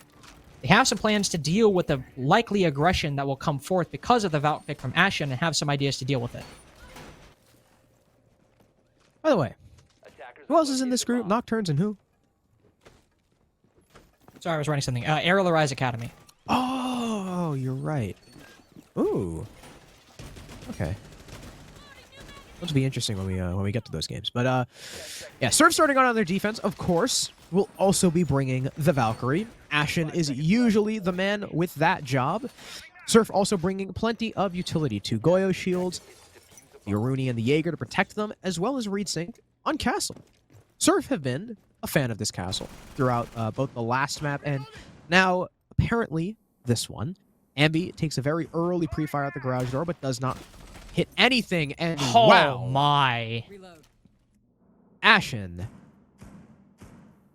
they have some plans to deal with the likely aggression that will come forth because of the Valk pick from Ashen and have some ideas to deal with it. By the way, who else is in this group? Nocturnes and who? Sorry, I was writing something. Aerial Arise Academy. Oh, you're right. Ooh. Okay. That'll be interesting when we get to those games. But yeah, Surf starting on their defense, of course, will also be bringing the Valkyrie. Ashen is usually the man with that job. Surf also bringing plenty of utility to Goyo shields, the Aruni and the Jaeger to protect them, as well as Reed Sink on Castle. Surf have been a fan of this castle throughout both the last map and now apparently this one. Ambi takes a very early pre-fire at the garage door, but does not hit anything, and wow. My. Ashen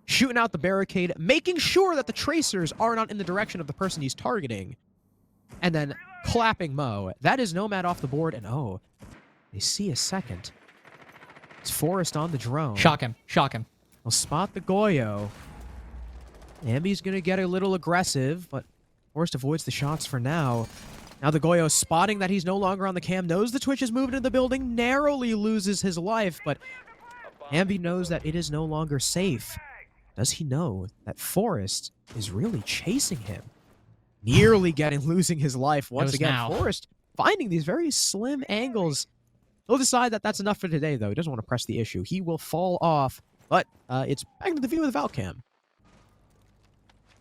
shooting out the barricade, making sure that the tracers are not in the direction of the person he's targeting, and then clapping Mo. That is Nomad off the board, and oh, they see a second. It's Forrest on the drone. Shock him. They'll spot the Goyo. Ambi's going to get a little aggressive, but Forrest avoids the shots for now. Now the Goyo, spotting that he's no longer on the cam, knows the Twitch is moving into the building, narrowly loses his life, but Ambi knows that it is no longer safe. Does he know that Forrest is really chasing him? Nearly losing his life once again. Now. Forrest finding these very slim angles. He'll decide that that's enough for today, though. He doesn't want to press the issue. He will fall off But it's back into the view of the Valcam.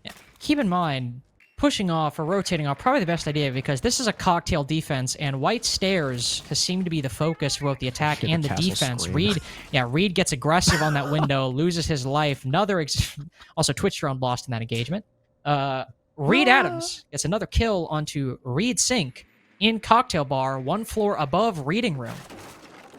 Yeah. Keep in mind, pushing off or rotating off probably the best idea because this is a cocktail defense, and white stairs has seemed to be the focus for both the attack Shit, and the the castle defense. scream. Reed gets aggressive on that window, loses his life. Also Twitch drone lost in that engagement. Reed Adams gets another kill onto Reed Sink in cocktail bar, one floor above reading room.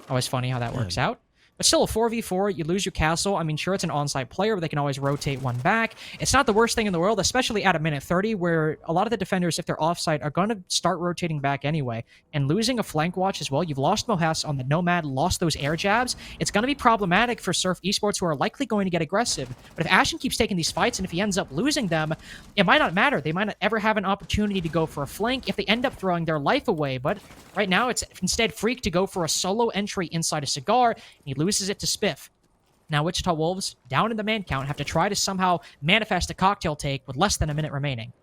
Always funny how that works out. But still, a 4v4, you lose your castle. I mean, sure, it's an on-site player, but they can always rotate one back. It's not the worst thing in the world, especially at a minute 30, where a lot of the defenders, if they're off-site, are going to start rotating back anyway. And losing a flank watch as well, you've lost Mohas on the Nomad, lost those air jabs. It's going to be problematic for Surf Esports, who are likely going to get aggressive. But if Ashen keeps taking these fights, and if he ends up losing them, it might not matter. They might not ever have an opportunity to go for a flank if they end up throwing their life away. But right now, it's instead Freak to go for a solo entry inside a cigar, and he loses it to Spiff. Now, Wichita Wolves, down in the man count, have to try to somehow manifest a cocktail take with less than a minute remaining.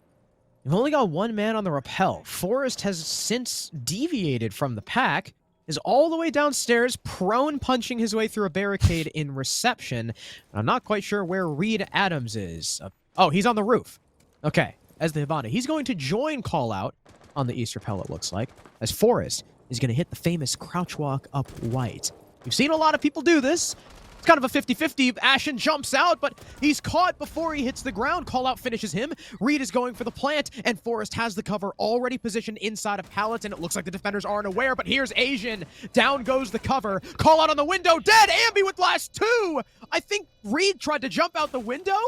You've only got one man on the rappel. Forrest has since deviated from the pack, is all the way downstairs, prone punching his way through a barricade in reception. I'm not quite sure where Reed Adams is. Oh, he's on the roof. Okay, as the Hibana. He's going to join call out on the east rappel, it looks like, as Forrest is going to hit the famous crouch walk up white. We've seen a lot of people do this. It's kind of a 50-50. Ashen jumps out, but he's caught before he hits the ground. Callout finishes him. Reed is going for the plant, and Forrest has the cover already positioned inside of pallets, and it looks like the defenders aren't aware, but here's Asian. Down goes the cover. Callout on the window. Dead! Ambi with last two! I think Reed tried to jump out the window?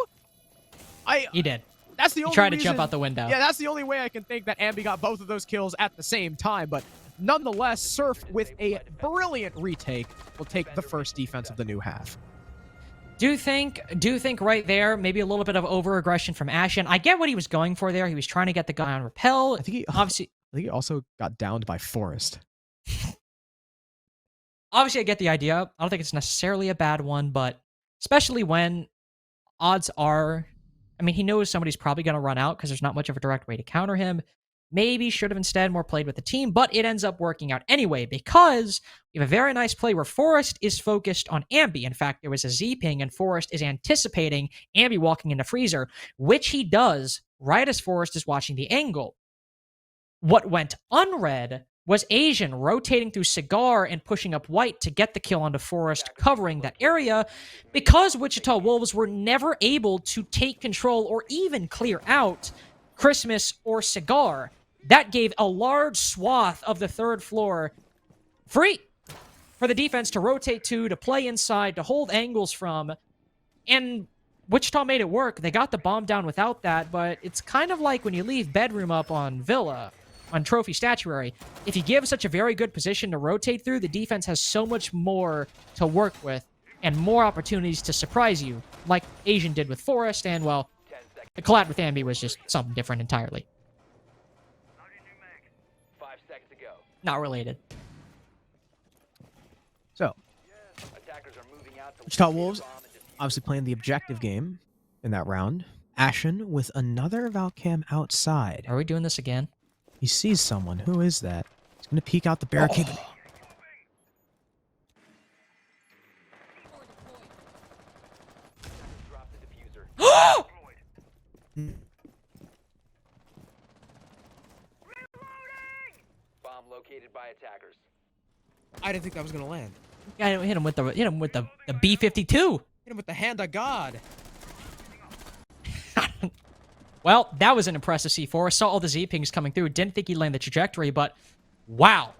He did. That's the only He tried to reason, jump out the window. Yeah, that's the only way I can think that Ambi got both of those kills at the same time, but nonetheless, Surf, with a brilliant retake, will take the first defense of the new half. Do think right there, maybe a little bit of over-aggression from Ashen. I get what he was going for there. He was trying to get the guy on rappel. I think he also got downed by Forrest. Obviously, I get the idea. I don't think it's necessarily a bad one, but especially when odds are, I mean, he knows somebody's probably going to run out because there's not much of a direct way to counter him. Maybe should have instead more played with the team, but it ends up working out anyway because we have a very nice play where Forrest is focused on Ambi. In fact, there was a Z ping and Forrest is anticipating Ambi walking into Freezer, which he does right as Forrest is watching the angle. What went unread was Asian rotating through Cigar and pushing up White to get the kill onto Forrest, covering that area, because Wichita Wolves were never able to take control or even clear out Christmas or Cigar. That gave a large swath of the third floor free for the defense to rotate to play inside, to hold angles from, and Wichita made it work. They got the bomb down without that, but it's kind of like when you leave bedroom up on Villa, on Trophy Statuary. If you give such a very good position to rotate through, the defense has so much more to work with and more opportunities to surprise you, like Asian did with Forrest, and, well, the collab with Ambi was just something different entirely. 5 seconds to go. Not related. So, Attackers are moving out to Wichita Wolves obviously playing the objective game in that round. Ashen with another Valcam outside. Are we doing this again? He sees someone. Who is that? He's going to peek out the barricade. drop the diffuser. Bomb located by attackers. I didn't think that was going to land. Yeah, hit him with the B-52. Hit him with the hand of God. Well, that was an impressive C4. Saw all the Z-pings coming through. Didn't think he'd land the trajectory, but wow.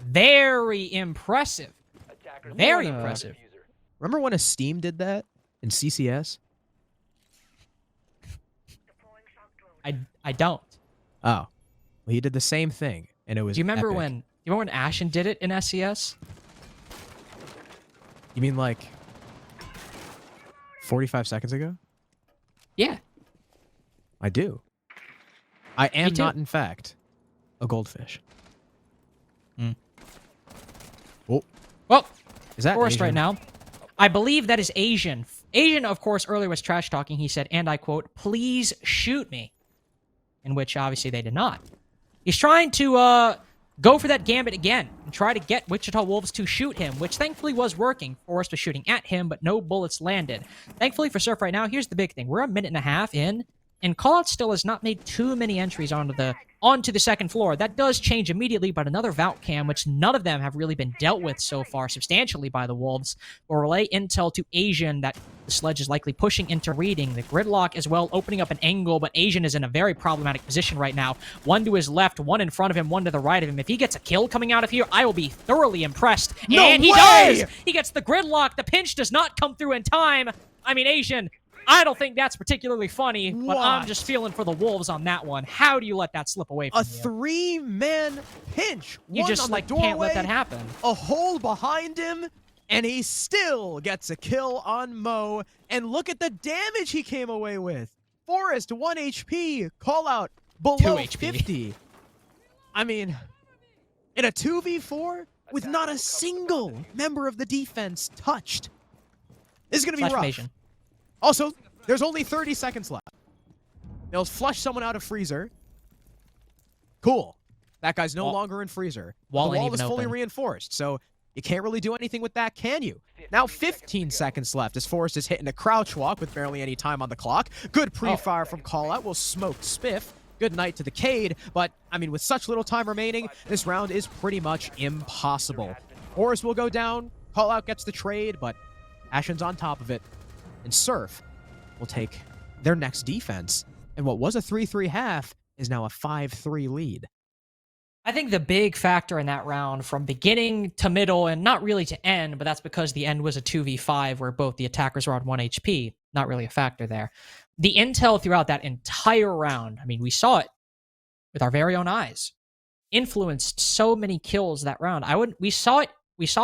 Very impressive. Attackers Very wanna- impressive. diffuser. Remember when Esteem did that in CCS? I don't. Oh. Well, he did the same thing, and it was Do you remember epic. when Ashen did it in SCS? You mean like 45 seconds ago? Yeah. I do. I am too. not, in fact, a goldfish. Hmm. Oh, Well, is that Forrest Asian? right now. I believe that is Asian. Asian, of course, earlier was trash talking. He said, and I quote, "Please shoot me," in which obviously they did not. He's trying to go for that gambit again and try to get Wichita Wolves to shoot him, which thankfully was working. Forrest was shooting at him, but no bullets landed. Thankfully for Surf right now, here's the big thing. We're a minute and a half in, and Callout still has not made too many entries onto the second floor. That does change immediately, but another Valk cam, which none of them have really been dealt with so far substantially by the Wolves, will relay intel to Asian that the Sledge is likely pushing into reading. The gridlock as well, opening up an angle, but Asian is in a very problematic position right now. One to his left, one in front of him, one to the right of him. If he gets a kill coming out of here, I will be thoroughly impressed. No and he way! does! He gets the gridlock. The pinch does not come through in time. I mean, Asian, I don't think that's particularly funny, but I'm What? just feeling for the Wolves on that one. How do you let that slip away from A you? 3-man pinch. You One just on like the can't let doorway, that happen. a hole behind him, and he still gets a kill on Mo. And look at the damage he came away with. Forrest, 1 HP. Call out below 2 HP. 50. I mean, in a 2v4 with not a single member of the defense touched. This is going to be Flash rough. Invasion. Also, there's only 30 seconds left. They'll flush someone out of freezer. Cool. That guy's no Wall- longer in freezer. wall The ain't wall even is fully open. reinforced, so you can't really do anything with that, can you? Now 15 seconds left as Forrest is hitting a crouch walk with barely any time on the clock. Good pre-fire from Callout will smoke Spiff. Good night to the Cade, but, I mean, with such little time remaining, this round is pretty much impossible. Forrest will go down, Callout gets the trade, but Ashen's on top of it. And Surf will take their next defense. And what was a 3-3 half is now a 5-3 lead. I think the big factor in that round from beginning to middle and not really to end, but that's because the end was a 2v5 where both the attackers were on 1 HP. Not really a factor there. The intel throughout that entire round, I mean, we saw it with our very own eyes. Influenced so many kills that round. We saw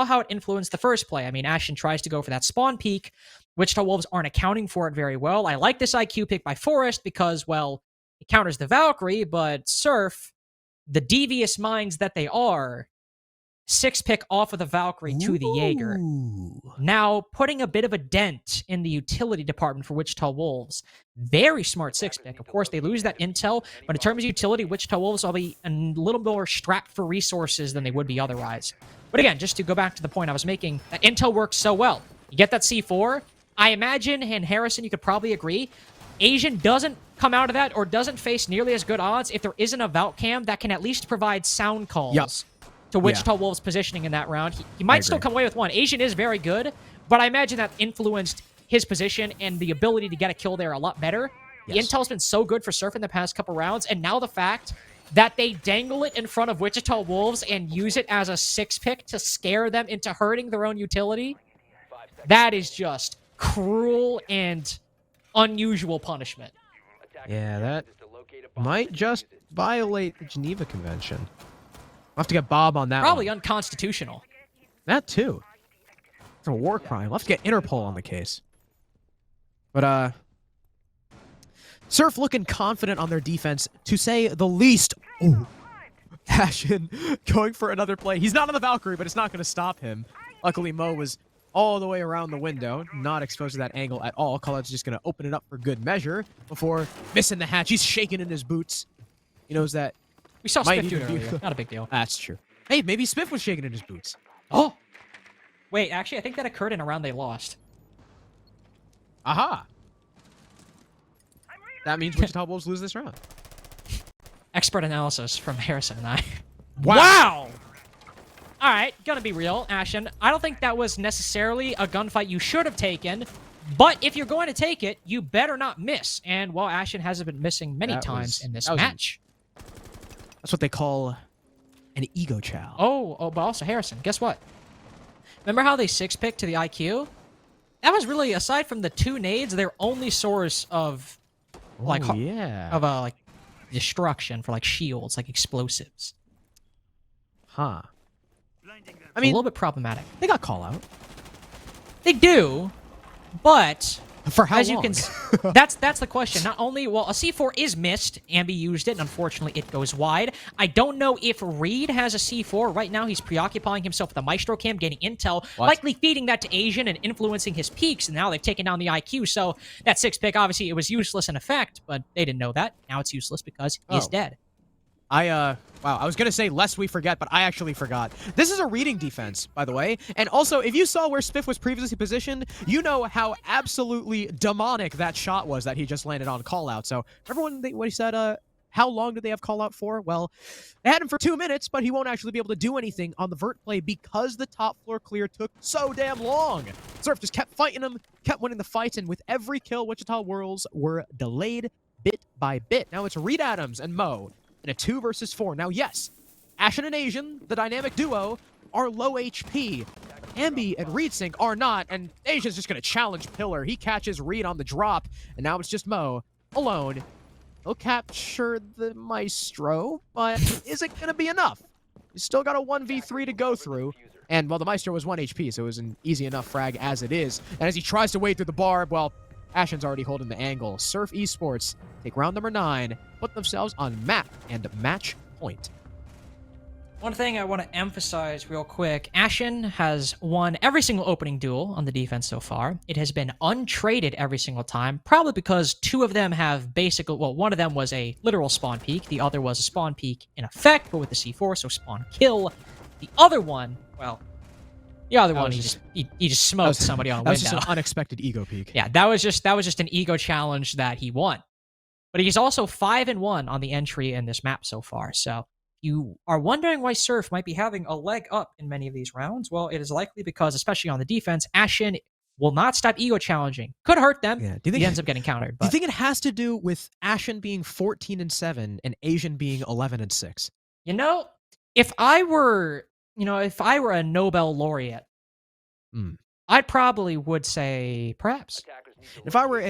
how it influenced the first play. I mean, Ashen tries to go for that spawn peek. Wichita Wolves aren't accounting for it very well. I like this IQ pick by Forrest because, well, it counters the Valkyrie, but Surf, the devious minds that they are, 6-pick off of the Valkyrie to the Jaeger. Ooh. Now, putting a bit of a dent in the utility department for Wichita Wolves. Very smart 6-pick. Of course, they lose that intel, but in terms of utility, Wichita Wolves will be a little more strapped for resources than they would be otherwise. But again, just to go back to the point I was making, that intel works so well. You get that C4, I imagine, and Harrison, you could probably agree, Asian doesn't come out of that or doesn't face nearly as good odds if there isn't a Valk cam that can at least provide sound calls. Yep. To Wichita Wolves' positioning in that round. He might still come away with one. Asian is very good, but I imagine that influenced his position and the ability to get a kill there a lot better. The Yes. intel's been so good for Surf in the past couple rounds, and now the fact that they dangle it in front of Wichita Wolves and use it as a 6-pick to scare them into hurting their own utility, that is just cruel and unusual punishment. Yeah, that might just violate the Geneva Convention. We'll have to get Bob on that Probably one. unconstitutional. That too. It's a war crime. We'll have to get Interpol on the case. But, Surf looking confident on their defense, to say the least. Ooh. Ashen going for another play. He's not on the Valkyrie, but it's not going to stop him. Luckily, Mo was all the way around the window, not exposed to that angle at all. Callout's just going to open it up for good measure before missing the hatch. He's shaking in his boots. He knows that. We saw Might Spiff do it even be- earlier. Not a big deal. That's true. Hey, maybe Spiff was shaking in his boots. Oh! Wait, actually, I think that occurred in a round they lost. Aha! That means Wichita Wolves lose this round. Expert analysis from Harrison and I. Wow! All right, gonna be real, Ashen. I don't think that was necessarily a gunfight you should have taken, but if you're going to take it, you better not miss. And, well, Ashen hasn't been missing many That times was- in this that was- match. That's what they call an ego chow. Oh, but also, Harrison, guess what? Remember how they 6-picked to the IQ? That was really, aside from the 2 nades, their only source of, like, yeah. like, destruction for, like, shields, like explosives. Huh. I A mean, little bit problematic. they got call out. They do, but For how as long? you can, that's the question. Not only, well, a C4 is missed. Ambi used it, and unfortunately, it goes wide. I don't know if Reed has a C4 right now. He's preoccupying himself with the Maestro cam, getting intel, likely feeding that to Asian and influencing his peaks. And now they've taken down the IQ. So that 6-pick, obviously, it was useless in effect, but they didn't know that. Now it's useless because he is Oh. dead. Wow, I was gonna say lest we forget, but I actually forgot. This is a reading defense, by the way. And also, if you saw where Spiff was previously positioned, you know how absolutely demonic that shot was that he just landed on call out. So everyone, what he said, how long did they have call out for? Well, they had him for 2 minutes, but he won't actually be able to do anything on the vert play because the top floor clear took so damn long. Surf just kept fighting him, kept winning the fights, and with every kill, Wichita Worlds were delayed bit by bit. Now it's Reed Adams and Mo in a 2 versus 4. Now, yes, Ashen and Asian, the dynamic duo, are low HP. Ambi and Reed Sync are not, and Asian's just going to challenge Pillar. He catches Reed on the drop, and now it's just Mo alone. He'll capture the Maestro, but is it going to be enough? He's still got a 1v3 to go through. And, well, the Maestro was 1 HP, so it was an easy enough frag as it is. And as he tries to wade through the barb, well, Ashen's already holding the angle. Surf Esports take round number 9, put themselves on map and match point. One thing I want to emphasize real quick, Ashen has won every single opening duel on the defense so far. It has been untraded every single time, probably because 2 of them have basically, well, one of them was a literal spawn peek, the other was a spawn peek in effect, but with the C4, so spawn kill. The other one, well, the other one, he just smoked somebody on a window. That was just an unexpected ego peek. Yeah, that was just an ego challenge that he won. But he's also 5-1 on the entry in this map so far, so you are wondering why Surf might be having a leg up in many of these rounds. Well, it is likely because, especially on the defense, Ashen will not stop ego challenging. Could hurt them. Yeah. Do you think he ends up getting countered. Do you think it has to do with Ashen being 14-7 and Asian being 11-6? You know, if I were a Nobel laureate, I probably would say perhaps. If I were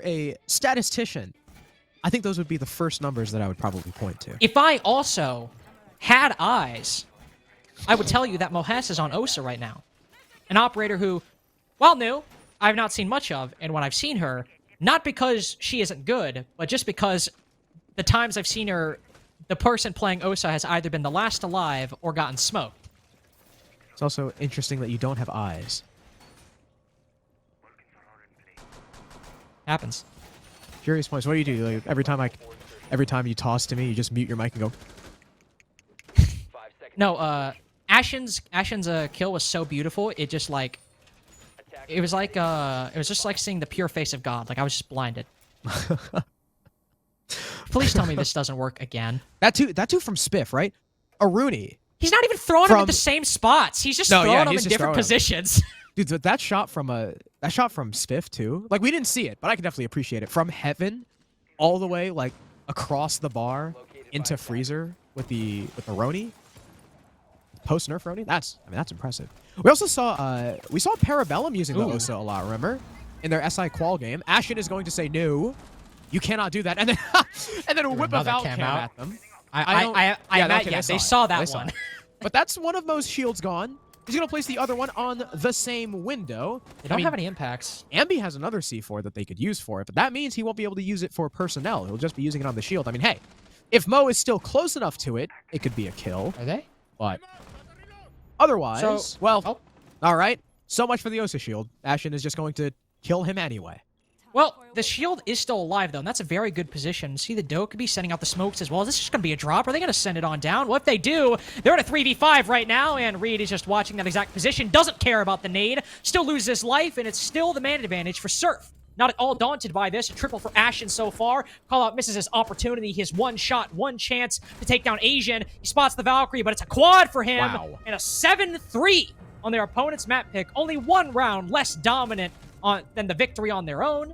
a statistician, I think those would be the first numbers that I would probably point to. If I also had eyes, I would tell you that Mohes is on Osa right now. An operator who, while new, I've not seen much of, and when I've seen her, not because she isn't good, but just because the times I've seen her, the person playing Osa has either been the last alive or gotten smoked. It's also interesting that you don't have eyes. Happens. Curious points. What do you do? Like, every time you toss to me, you just mute your mic and go. No, Ashen's kill was so beautiful. It just like, it was just like seeing the pure face of God. Like I was just blinded. Please tell me this doesn't work again. That too from Spiff, right? Aruni. He's not even throwing them at the same spots. He's just throwing them in different positions. Dude, that shot from Spiff too. Like we didn't see it, but I can definitely appreciate it. From heaven, all the way like across the bar into freezer with the Roni. Post nerf Roni. That's impressive. We also saw Parabellum using the Osa a lot. Remember, in their SI qual game, Ashen is going to say no, you cannot do that, and then whip a Valk cam at them. They saw that one. But that's one of Mo's shields gone. He's going to place the other one on the same window. They don't have any impacts. Ambi has another C4 that they could use for it, but that means he won't be able to use it for personnel. He'll just be using it on the shield. I mean, hey, if Mo is still close enough to it, it could be a kill. Are they? But otherwise, all right. So much for the Osa shield. Ashen is just going to kill him anyway. Well, the shield is still alive, though, and that's a very good position. See, the Doe could be sending out the smokes as well. Is this just going to be a drop? Are they going to send it on down? Well, if they do, they're in a 3v5 right now, and Reed is just watching that exact position, doesn't care about the nade, still loses his life, and it's still the man advantage for Surf. Not at all daunted by this. A triple for Ashen so far. Callout misses his opportunity. His one shot, one chance to take down Asian. He spots the Valkyrie, but it's a quad for him. Wow. And a 7-3 on their opponent's map pick. Only one round less dominant than the victory on their own.